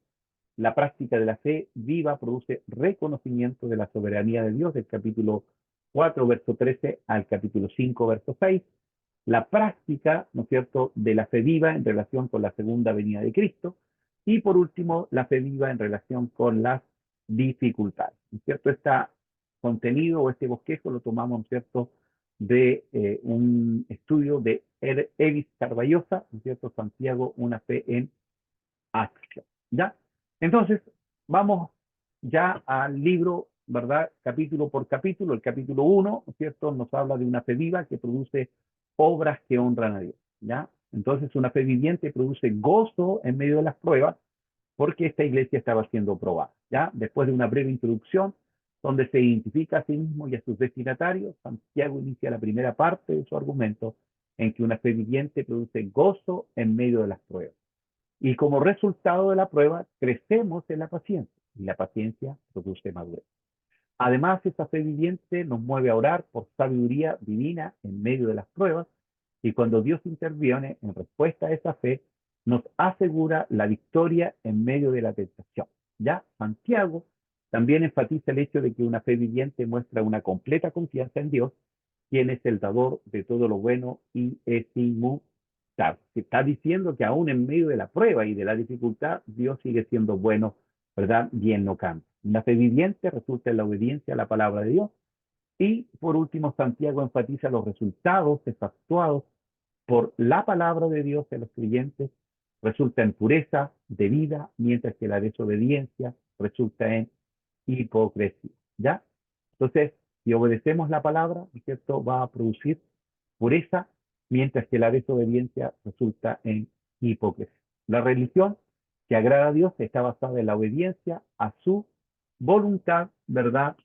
La práctica de la fe viva produce reconocimiento de la soberanía de Dios, del capítulo 4, verso 13 al capítulo 5, verso 6. La práctica, ¿no es cierto?, de la fe viva en relación con la segunda venida de Cristo. Y por último, la fe viva en relación con las dificultades, ¿no es cierto? Este contenido o este bosquejo lo tomamos, ¿no es cierto?, de un estudio de Evis Carballosa, ¿no es cierto?, Santiago, una fe en acción, ¿ya? Entonces, vamos ya al libro, ¿verdad? Capítulo por capítulo. El capítulo 1, ¿no es cierto?, nos habla de una fe viva que produce obras que honran a Dios, ¿ya? Entonces, una fe viviente produce gozo en medio de las pruebas porque esta iglesia estaba siendo probada, ¿ya? Después de una breve introducción, donde se identifica a sí mismo y a sus destinatarios, Santiago inicia la primera parte de su argumento en que una fe viviente produce gozo en medio de las pruebas. Y como resultado de la prueba, crecemos en la paciencia, y la paciencia produce madurez. Además, esa fe viviente nos mueve a orar por sabiduría divina en medio de las pruebas, y cuando Dios interviene en respuesta a esa fe, nos asegura la victoria en medio de la tentación. Ya Santiago también enfatiza el hecho de que una fe viviente muestra una completa confianza en Dios, quien es el dador de todo lo bueno y es inmutable. Se está diciendo que aún en medio de la prueba y de la dificultad, Dios sigue siendo bueno, ¿verdad? Y Él no cambia. La fe viviente resulta en la obediencia a la palabra de Dios. Y por último, Santiago enfatiza los resultados efectuados por la palabra de Dios en los creyentes. Resulta en pureza de vida, mientras que la desobediencia resulta en hipocresía. ¿Ya? Entonces, si obedecemos la palabra, ¿cierto?, va a producir pureza, mientras que la desobediencia resulta en hipocresía. La religión que agrada a Dios está basada en la obediencia a su voluntad, ¿verdad?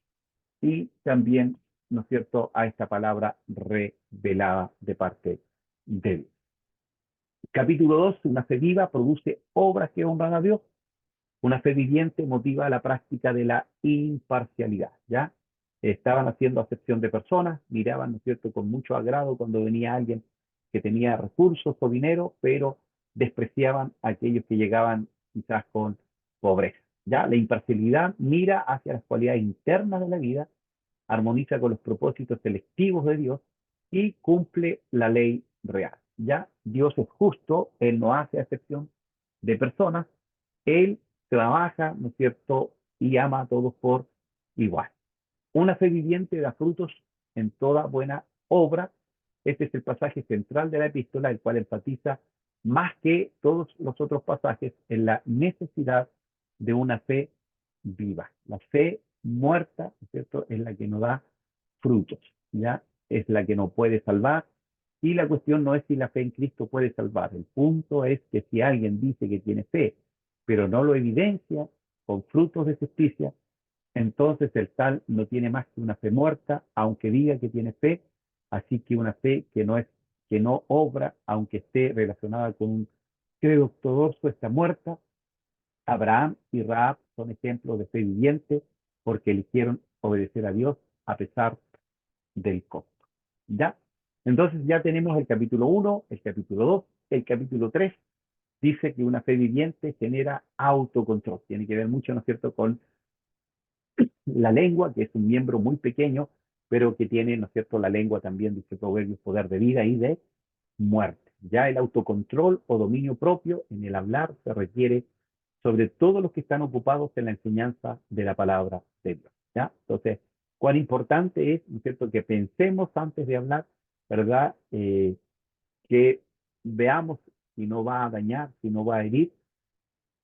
Y también, ¿no es cierto?, a esta palabra revelada de parte de Dios. Capítulo 2, una fe viva produce obras que honran a Dios. Una fe viviente motiva la práctica de la imparcialidad, ¿ya? Estaban haciendo acepción de personas, miraban, ¿no es cierto?, con mucho agrado cuando venía alguien que tenía recursos o dinero, pero despreciaban a aquellos que llegaban quizás con pobreza, ¿ya? La imparcialidad mira hacia las cualidades internas de la vida, armoniza con los propósitos selectivos de Dios y cumple la ley real, ¿ya? Dios es justo, Él no hace acepción de personas, Él trabaja, ¿no es cierto?, y ama a todos por igual. Una fe viviente da frutos en toda buena obra. Este es el pasaje central de la epístola, el cual enfatiza más que todos los otros pasajes en la necesidad de una fe viva. La fe muerta, ¿no es cierto?, es la que no da frutos, ¿ya? Es la que no puede salvar. Y la cuestión no es si la fe en Cristo puede salvar. El punto es que si alguien dice que tiene fe, pero no lo evidencia con frutos de justicia, Entonces el tal no tiene más que una fe muerta, aunque diga que tiene fe, así que una fe que no obra, aunque esté relacionada con un credo ortodoxo, está muerta. Abraham y Rahab son ejemplos de fe viviente porque eligieron obedecer a Dios a pesar del costo. ¿Ya? Entonces ya tenemos el capítulo 1, el capítulo 2, el capítulo 3. Dice que una fe viviente genera autocontrol. Tiene que ver mucho, ¿no es cierto?, con la lengua, que es un miembro muy pequeño, pero que tiene, ¿no es cierto?, la lengua también, dice Proverbios, poder de vida y de muerte. Ya el autocontrol o dominio propio en el hablar se requiere sobre todo los que están ocupados en la enseñanza de la palabra de Dios. ¿Ya? Entonces, cuán importante es, ¿no es cierto?, que pensemos antes de hablar, ¿verdad? Que veamos si no va a dañar, si no va a herir.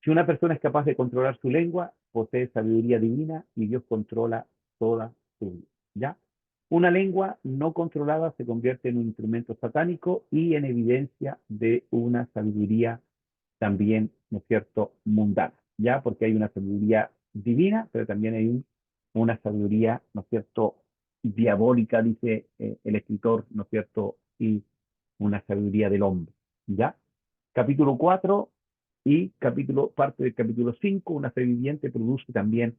Si una persona es capaz de controlar su lengua, posee sabiduría divina y Dios controla toda su vida. ¿Ya? Una lengua no controlada se convierte en un instrumento satánico y en evidencia de una sabiduría también, ¿no es cierto?, mundana. ¿Ya? Porque hay una sabiduría divina, pero también hay una sabiduría, ¿no es cierto?, diabólica, dice el escritor, ¿no es cierto?, y una sabiduría del hombre. ¿Ya? Capítulo 4 y parte del capítulo 5, una fe viviente produce también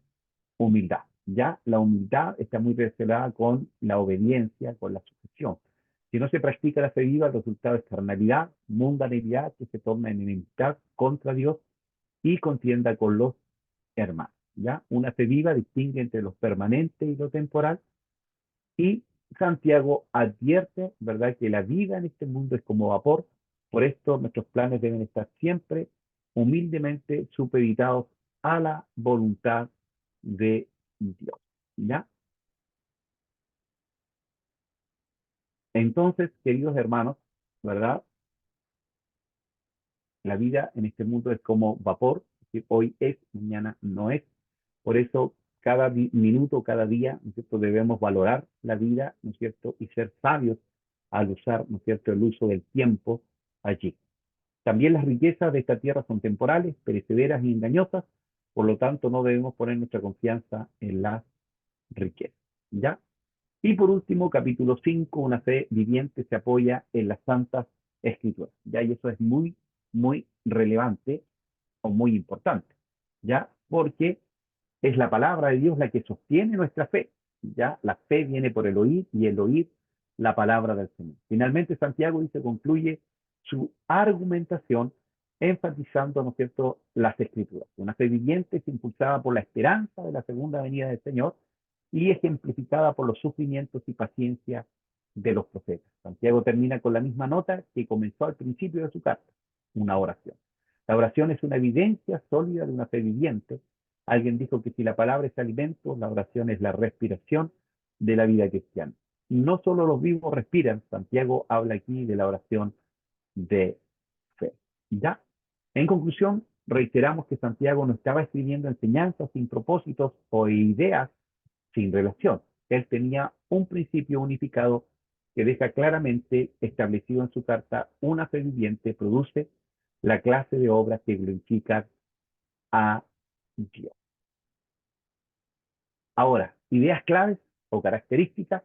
humildad. Ya la humildad está muy relacionada con la obediencia, con la sujeción. Si no se practica la fe viva, el resultado es carnalidad, mundanalidad que se torna en enemistad contra Dios y contienda con los hermanos. ¿Ya? Una fe viva distingue entre lo permanente y lo temporal, y Santiago advierte, ¿verdad?, que la vida en este mundo es como vapor. Por esto nuestros planes deben estar siempre humildemente supeditados a la voluntad de Dios. ¿Ya? Entonces, queridos hermanos, ¿verdad? La vida en este mundo es como vapor, es decir, hoy es, mañana no es. Por eso, cada minuto, cada día, ¿no es cierto?, debemos valorar la vida, ¿no es cierto?, y ser sabios al usar, ¿no es cierto?, el uso del tiempo allí. También las riquezas de esta tierra son temporales, perecederas y engañosas, por lo tanto no debemos poner nuestra confianza en las riquezas. ¿Ya? Y por último, capítulo 5, una fe viviente se apoya en las santas escrituras. ¿Ya? Y eso es muy, muy relevante o muy importante. ¿Ya? Porque es la palabra de Dios la que sostiene nuestra fe. ¿Ya? La fe viene por el oír y el oír la palabra del Señor. Finalmente, Santiago dice, concluye su argumentación enfatizando, ¿no es cierto?, las escrituras. Una fe viviente es impulsada por la esperanza de la segunda venida del Señor y ejemplificada por los sufrimientos y paciencia de los profetas. Santiago termina con la misma nota que comenzó al principio de su carta, una oración. La oración es una evidencia sólida de una fe viviente. Alguien dijo que si la palabra es alimento, la oración es la respiración de la vida cristiana. No solo los vivos respiran, Santiago habla aquí de la oración de fe. ¿Ya? En conclusión, reiteramos que Santiago no estaba escribiendo enseñanzas sin propósitos o ideas sin relación. Él tenía un principio unificado que deja claramente establecido en su carta: una fe viviente produce la clase de obras que glorifican a Dios. Ahora, ideas claves o características.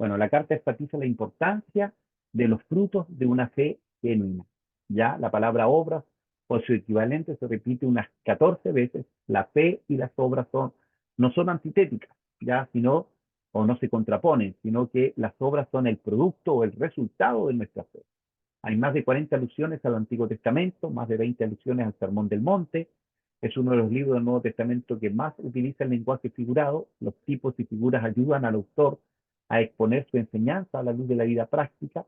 Bueno, la carta enfatiza la importancia de los frutos de una fe genuina. Ya la palabra obras o su equivalente se repite unas 14 veces. La fe y las obras no son antitéticas, ya, sino, o no se contraponen, sino que las obras son el producto o el resultado de nuestra fe. Hay más de 40 alusiones al Antiguo Testamento, más de 20 alusiones al Sermón del Monte. Es uno de los libros del Nuevo Testamento que más utiliza el lenguaje figurado. Los tipos y figuras ayudan al autor a exponer su enseñanza a la luz de la vida práctica,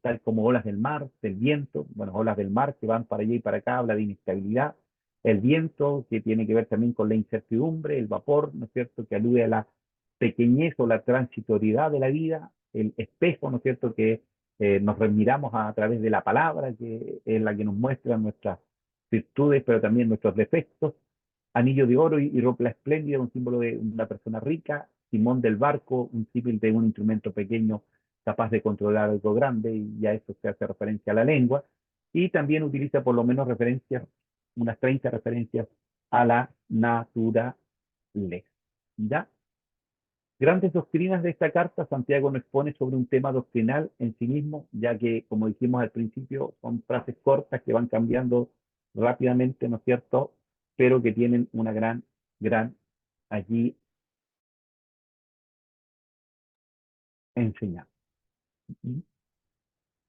tal como olas del mar, del viento. Bueno, olas del mar que van para allá y para acá, habla de inestabilidad. El viento, que tiene que ver también con la incertidumbre. El vapor, ¿no es cierto?, que alude a la pequeñez o la transitoriedad de la vida. El espejo, ¿no es cierto?, que nos remiramos a través de la palabra, que es la que nos muestra nuestras virtudes, pero también nuestros defectos. Anillo de oro y ropa espléndida, un símbolo de una persona rica. Timón del barco, un símil de un instrumento pequeño capaz de controlar algo grande, y a eso se hace referencia a la lengua. Y también utiliza por lo menos referencias, unas 30 referencias a la naturaleza. ¿Ya? Grandes doctrinas de esta carta, Santiago no expone sobre un tema doctrinal en sí mismo, ya que, como dijimos al principio, son frases cortas que van cambiando rápidamente, ¿no es cierto? Pero que tienen una gran allí enseñanza.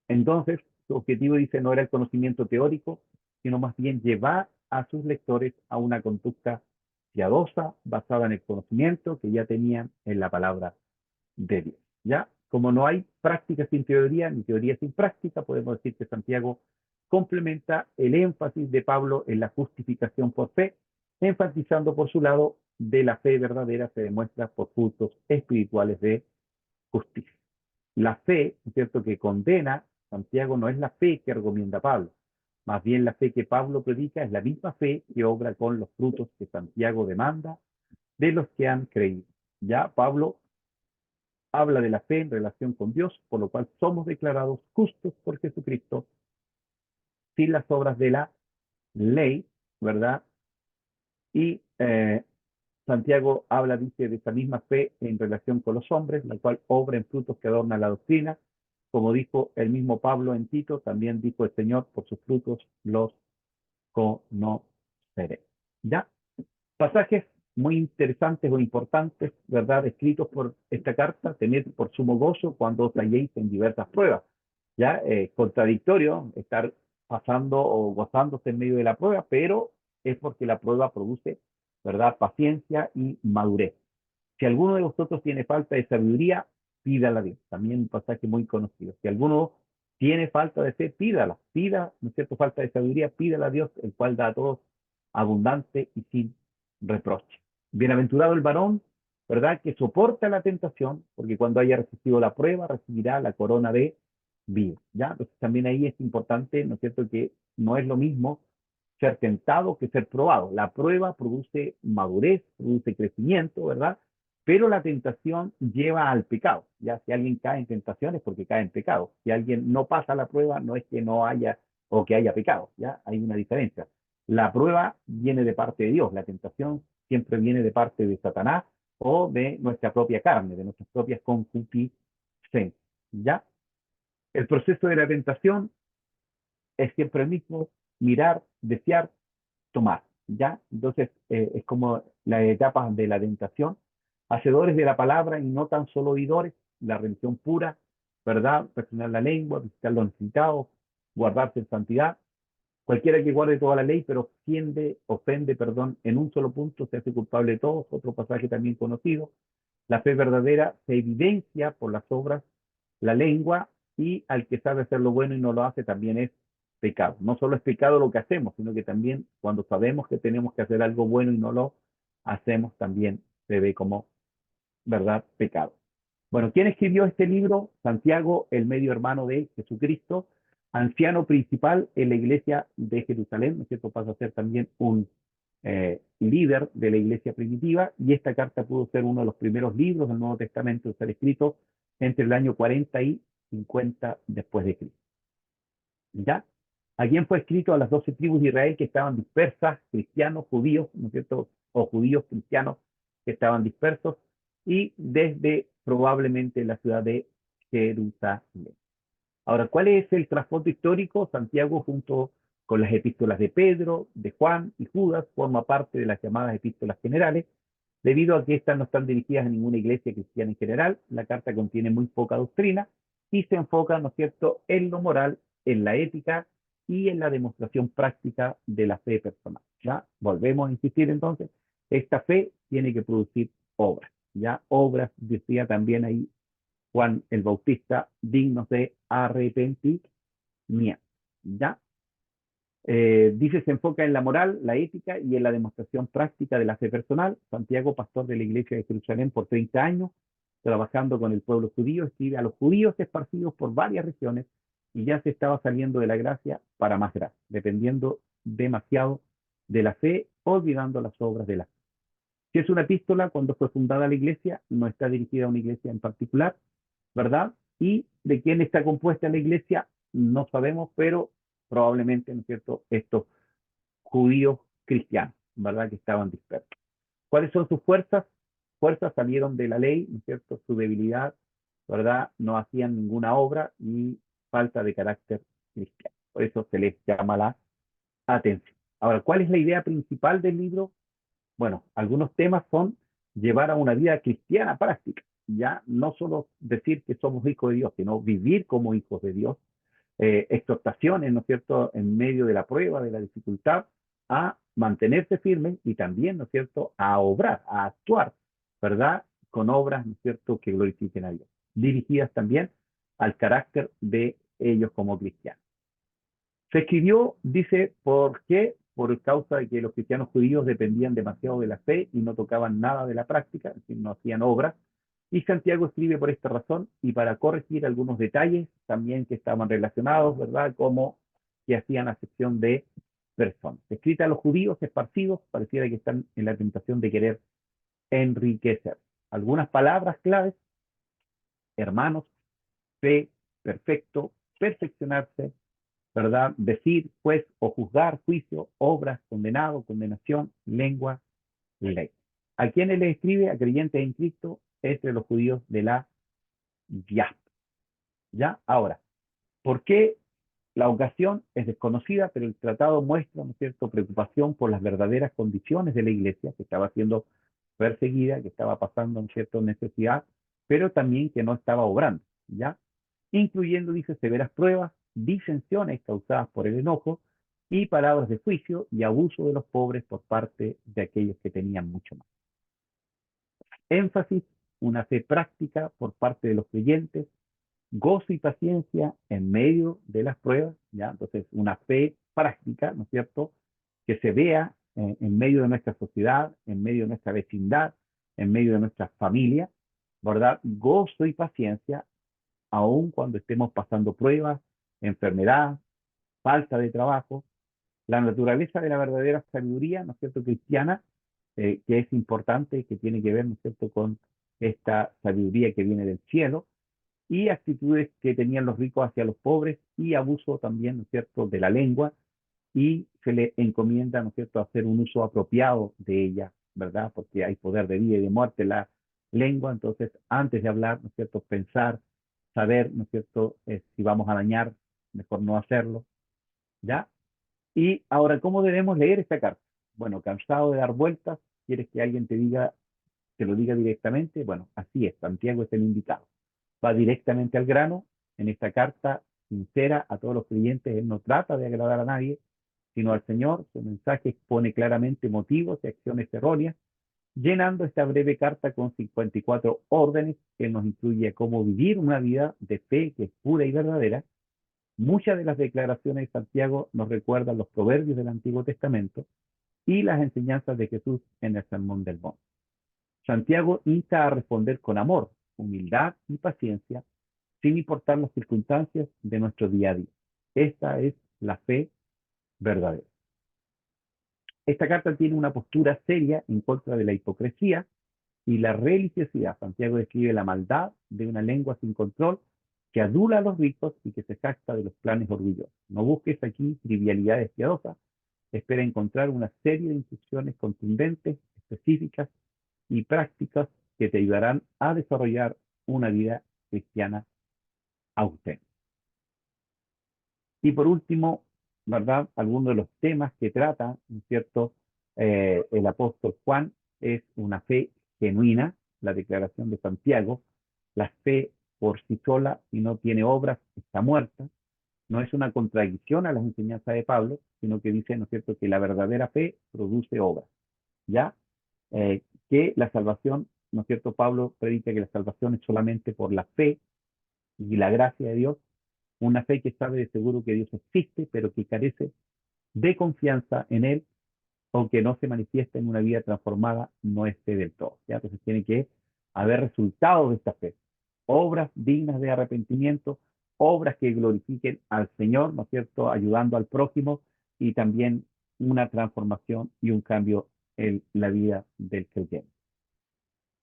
Entonces, su objetivo, dice, no era el conocimiento teórico, sino más bien llevar a sus lectores a una conducta piadosa, basada en el conocimiento que ya tenían en la palabra de Dios. ¿Ya? Como no hay práctica sin teoría, ni teoría sin práctica, podemos decir que Santiago complementa el énfasis de Pablo en la justificación por fe, enfatizando por su lado de la fe verdadera se demuestra por frutos espirituales de justicia. La fe, ¿no es cierto?, que condena Santiago no es la fe que recomienda Pablo, más bien la fe que Pablo predica es la misma fe que obra con los frutos que Santiago demanda de los que han creído. Ya Pablo habla de la fe en relación con Dios, por lo cual somos declarados justos por Jesucristo sin las obras de la ley, ¿verdad? Y Santiago habla, dice, de esa misma fe en relación con los hombres, la cual obra en frutos que adornan la doctrina. Como dijo el mismo Pablo en Tito, también dijo el Señor, por sus frutos los conoceré. ¿Ya? Pasajes muy interesantes o importantes, ¿verdad? Escritos por esta carta, tened por sumo gozo cuando os halléis en diversas pruebas. ¿Ya? Contradictorio estar pasando o gozándose en medio de la prueba, pero es porque la prueba produce, ¿verdad? Paciencia y madurez. Si alguno de vosotros tiene falta de sabiduría, pídala a Dios. También un pasaje muy conocido. Si alguno tiene falta de fe, pídala. Pida, ¿no es cierto?, falta de sabiduría, pídala a Dios, el cual da a todos abundante y sin reproche. Bienaventurado el varón, ¿verdad?, que soporta la tentación, porque cuando haya resistido la prueba, recibirá la corona de vida. ¿Ya? Entonces también ahí es importante, ¿no es cierto?, que no es lo mismo ser tentado que ser probado. La prueba produce madurez, produce crecimiento, ¿verdad? Pero la tentación lleva al pecado. Ya si alguien cae en tentaciones, porque cae en pecado. Si alguien no pasa la prueba, no es que no haya o que haya pecado. Ya hay una diferencia. La prueba viene de parte de Dios. La tentación siempre viene de parte de Satanás o de nuestra propia carne, de nuestras propias concupiscencias. ¿Ya? El proceso de la tentación es siempre el mismo: mirar, desear, tomar. ¿Ya? Entonces, es como las etapas de la tentación. Hacedores de la palabra y no tan solo oidores, la religión pura, ¿verdad? Refrenar la lengua, visitar los necesitados, guardarse en santidad. Cualquiera que guarde toda la ley, pero ofende, en un solo punto, se hace culpable de todos. Otro pasaje también conocido. La fe verdadera se evidencia por las obras, la lengua, y al que sabe hacer lo bueno y no lo hace también es pecado. No solo es pecado lo que hacemos, sino que también cuando sabemos que tenemos que hacer algo bueno y no lo hacemos, también se ve como, ¿verdad?, pecado. Bueno, ¿quién escribió este libro? Santiago, el medio hermano de Jesucristo, anciano principal en la iglesia de Jerusalén, ¿no es cierto? Pasa a ser también un líder de la iglesia primitiva, y esta carta pudo ser uno de los primeros libros del Nuevo Testamento a ser escrito entre el año 40 y 50 después de Cristo. ¿Ya? ¿A quién fue escrito? A las 12 tribus de Israel que estaban dispersas, cristianos, judíos, ¿no es cierto? O judíos cristianos que estaban dispersos, y desde probablemente la ciudad de Jerusalén. Ahora, ¿cuál es el trasfondo histórico? Santiago, junto con las epístolas de Pedro, de Juan y Judas, forma parte de las llamadas epístolas generales. Debido a que estas no están dirigidas a ninguna iglesia cristiana en general, la carta contiene muy poca doctrina y se enfoca, ¿no es cierto?, en lo moral, en la ética y en la demostración práctica de la fe personal. ¿Ya? Volvemos a insistir entonces, esta fe tiene que producir obras. ¿Ya? Obras, decía también ahí Juan el Bautista, dignos de arrepentimiento. ¿Ya? Dice, se enfoca en la moral, la ética y en la demostración práctica de la fe personal. Santiago, pastor de la iglesia de Jerusalén por 30 años, trabajando con el pueblo judío, escribe a los judíos esparcidos por varias regiones, y ya se estaba saliendo de la gracia para más gracia, dependiendo demasiado de la fe, olvidando las obras de la fe. Si es una epístola, cuando fue fundada la iglesia, no está dirigida a una iglesia en particular, ¿verdad? Y de quién está compuesta la iglesia, no sabemos, pero probablemente, ¿no es cierto?, estos judíos cristianos, ¿verdad?, que estaban dispersos. ¿Cuáles son sus fuerzas? fuerzas salieron de la ley, ¿no es cierto? Su debilidad, ¿verdad? No hacían ninguna obra y falta de carácter cristiano. Por eso se les llama la atención. Ahora, ¿cuál es la idea principal del libro? Bueno, algunos temas son llevar a una vida cristiana práctica, ya no solo decir que somos hijos de Dios, sino vivir como hijos de Dios, exhortaciones, ¿no es cierto?, en medio de la prueba, de la dificultad, a mantenerse firmes y también, ¿no es cierto?, a obrar, a actuar, ¿verdad?, con obras, ¿no es cierto?, que glorifiquen a Dios, dirigidas también al carácter de ellos como cristianos. Se escribió, dice, ¿por qué? Por causa de que los cristianos judíos dependían demasiado de la fe y no tocaban nada de la práctica, es decir, no hacían obras. Y Santiago escribe por esta razón y para corregir algunos detalles también que estaban relacionados, ¿verdad? Como que hacían acepción de personas. Escrita a los judíos esparcidos, pareciera que están en la tentación de querer enriquecer. Algunas palabras claves: hermanos, fe, perfecto, perfeccionarse, ¿verdad? Decir, juez o juzgar, juicio, obras, condenado, condenación, lengua, ley. ¿A quiénes le escribe? A creyentes en Cristo, entre los judíos de la diáspora. ¿Ya? Ahora, ¿por qué? La ocasión es desconocida, pero el tratado muestra, ¿no es cierto?, preocupación por las verdaderas condiciones de la iglesia, que estaba siendo perseguida, que estaba pasando en cierta necesidad, pero también que no estaba obrando, ¿ya? Incluyendo, dice, severas pruebas, disensiones causadas por el enojo y palabras de juicio y abuso de los pobres por parte de aquellos que tenían mucho más. Énfasis: una fe práctica por parte de los creyentes, gozo y paciencia en medio de las pruebas, ¿ya? Entonces, una fe práctica, ¿no es cierto?, que se vea en medio de nuestra sociedad, en medio de nuestra vecindad, en medio de nuestra familia, ¿verdad? Gozo y paciencia, aun cuando estemos pasando pruebas, enfermedad, falta de trabajo. La naturaleza de la verdadera sabiduría, ¿no es cierto?, cristiana, que es importante, que tiene que ver, ¿no es cierto?, con esta sabiduría que viene del cielo, y actitudes que tenían los ricos hacia los pobres, y abuso también, ¿no es cierto?, de la lengua, y se le encomienda, ¿no es cierto?, hacer un uso apropiado de ella, ¿verdad? Porque hay poder de vida y de muerte en la lengua, entonces antes de hablar, ¿no es cierto?, pensar, saber, ¿no es cierto?, si vamos a dañar, mejor no hacerlo, ¿ya? Y ahora, ¿cómo debemos leer esta carta? Bueno, cansado de dar vueltas, ¿quieres que alguien te lo diga directamente? Bueno, así es, Santiago es el indicado. Va directamente al grano. En esta carta sincera a todos los creyentes, él no trata de agradar a nadie, sino al Señor. Su mensaje expone claramente motivos y acciones erróneas, llenando esta breve carta con 54 órdenes que nos instruye a cómo vivir una vida de fe que es pura y verdadera. Muchas de las declaraciones de Santiago nos recuerdan los proverbios del Antiguo Testamento y las enseñanzas de Jesús en el Sermón del Monte. Santiago insta a responder con amor, humildad y paciencia, sin importar las circunstancias de nuestro día a día. Esta es la fe verdadera. Esta carta tiene una postura seria en contra de la hipocresía y la religiosidad. Santiago describe la maldad de una lengua sin control que adula a los ricos y que se jacta de los planes orgullosos. No busques aquí trivialidades piadosas. Espera encontrar una serie de instrucciones contundentes, específicas y prácticas que te ayudarán a desarrollar una vida cristiana auténtica. Y por último, ¿verdad? Algunos de los temas que trata, ¿no es cierto?, el apóstol Juan es una fe genuina, la declaración de Santiago. La fe por sí sola, si no tiene obras, está muerta. No es una contradicción a las enseñanzas de Pablo, sino que dice, ¿no es cierto?, que la verdadera fe produce obras, ¿ya? Que la salvación, ¿no es cierto? Pablo predica que la salvación es solamente por la fe y la gracia de Dios, una fe que sabe de seguro que Dios existe, pero que carece de confianza en Él, o que no se manifiesta en una vida transformada, no es fe del todo, ¿ya? Entonces tiene que haber resultados de esta fe, obras dignas de arrepentimiento, obras que glorifiquen al Señor, ¿no es cierto?, ayudando al prójimo, y también una transformación y un cambio en la vida del creyente.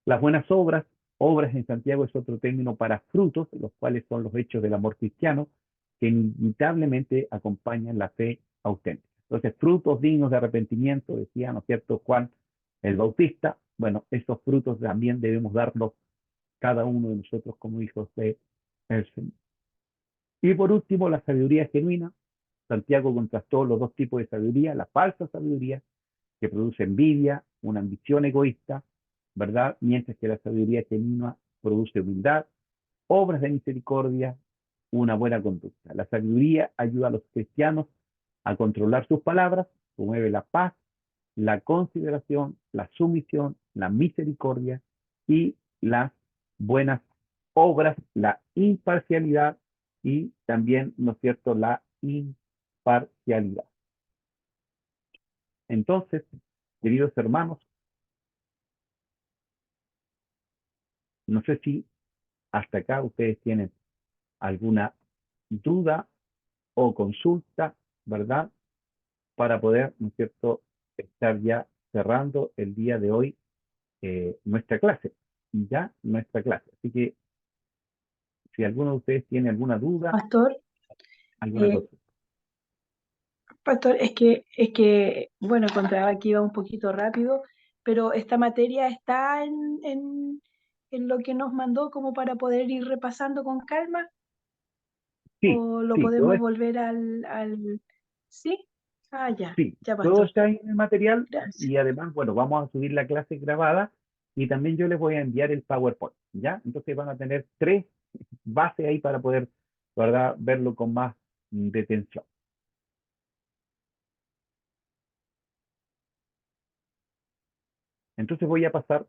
Las buenas obras, obras en Santiago es otro término para frutos, los cuales son los hechos del amor cristiano, que inevitablemente acompañan la fe auténtica. Entonces, frutos dignos de arrepentimiento, decía, ¿no es cierto?, Juan el Bautista, bueno, esos frutos también debemos darlos cada uno de nosotros como hijos de el Señor. Y por último, la sabiduría genuina. Santiago contrastó los dos tipos de sabiduría: la falsa sabiduría, que produce envidia, una ambición egoísta, ¿verdad? Mientras que la sabiduría genuina produce humildad, obras de misericordia, una buena conducta. La sabiduría ayuda a los cristianos a controlar sus palabras, promueve la paz, la consideración, la sumisión, la misericordia y las buenas obras, la imparcialidad y también, ¿no es cierto?, la imparcialidad. Entonces, queridos hermanos, no sé si hasta acá ustedes tienen alguna duda o consulta, ¿verdad? Para poder, ¿no es cierto?, estar ya cerrando el día de hoy nuestra clase. Ya nuestra clase. Así que si alguno de ustedes tiene alguna duda, Pastor, alguna cosa. Pastor, bueno, encontraba que iba un poquito rápido, pero esta materia está en lo que nos mandó como para poder ir repasando con calma, Sí, o lo sí, todo, podemos volver al... ¿Sí? Ah, ya, sí, ya, todo Pastor. está en el material Gracias. y además, bueno, vamos a subir la clase grabada y también yo les voy a enviar el PowerPoint, ¿ya? Entonces van a tener 3 bases ahí para poder, ¿verdad?, verlo con más detención. Entonces voy a pasar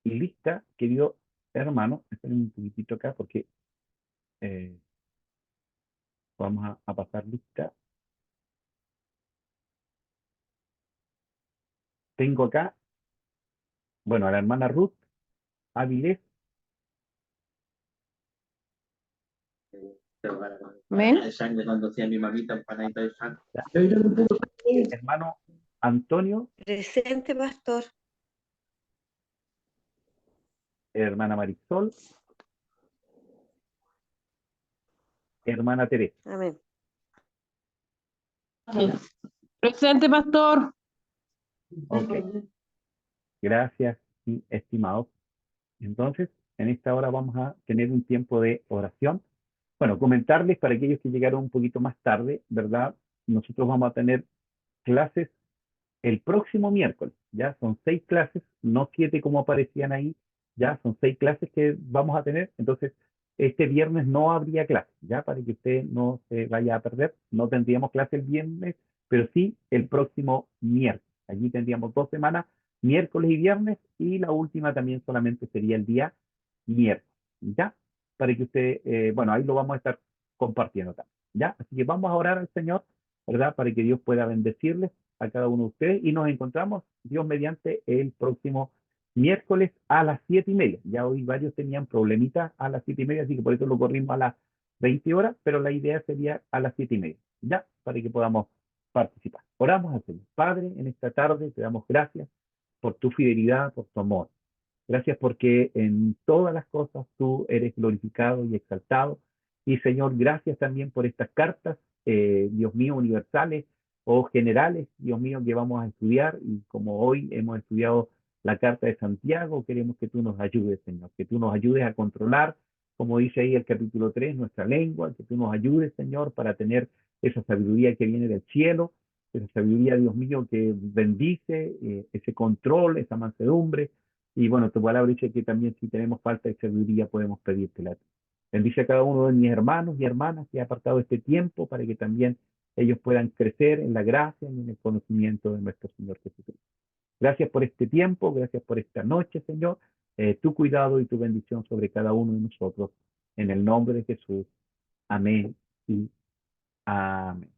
lista, querido hermano. Esperen un poquitito acá porque eh, vamos a pasar lista. Tengo acá, bueno, a la hermana Ruth Avilés. Amén. De sangre cuando hacía mi mamita empanadita de sangre. Hermano Antonio, Presente, pastor. hermana Marisol, hermana Teresa. Amén. Presente, pastor. Ok, gracias, estimados. Entonces, en esta hora vamos a tener un tiempo de oración. Bueno, comentarles para aquellos que llegaron un poquito más tarde, ¿verdad? Nosotros vamos a tener clases el próximo miércoles. Ya son 6 clases, no 7 como aparecían ahí. Ya son 6 clases que vamos a tener. Entonces, este viernes no habría clase, ya para que usted no se vaya a perder. No tendríamos clase el viernes, pero sí el próximo miércoles. Allí tendríamos 2 semanas, miércoles y viernes, y la última también solamente sería el día miércoles, ¿ya? Para que usted, bueno, ahí lo vamos a estar compartiendo también, ¿ya? Así que vamos a orar al Señor, ¿verdad? Para que Dios pueda bendecirles a cada uno de ustedes y nos encontramos, Dios mediante, el próximo miércoles a las 7:30. Ya hoy varios tenían problemitas a las 7:30, así que por eso lo corrimos a las 20 horas, pero la idea sería a las 7:30, ya, para que podamos participar. Oramos al Señor. Padre, en esta tarde te damos gracias por tu fidelidad, por tu amor. Gracias porque en todas las cosas tú eres glorificado y exaltado. Y Señor, gracias también por estas cartas, Dios mío, universales o generales, Dios mío, que vamos a estudiar. Y como hoy hemos estudiado la carta de Santiago, queremos que tú nos ayudes, Señor, que tú nos ayudes a controlar, como dice ahí el capítulo 3, nuestra lengua, que tú nos ayudes, Señor, para tener esa sabiduría que viene del cielo, esa sabiduría, Dios mío, que bendice, ese control, esa mansedumbre. Y bueno, tu palabra dice que también si tenemos falta de sabiduría podemos pedírtela. Bendice a cada uno de mis hermanos y hermanas que ha apartado este tiempo para que también ellos puedan crecer en la gracia y en el conocimiento de nuestro Señor Jesucristo. Gracias por este tiempo, gracias por esta noche, Señor. Tu cuidado y tu bendición sobre cada uno de nosotros. En el nombre de Jesús. Amén y amén.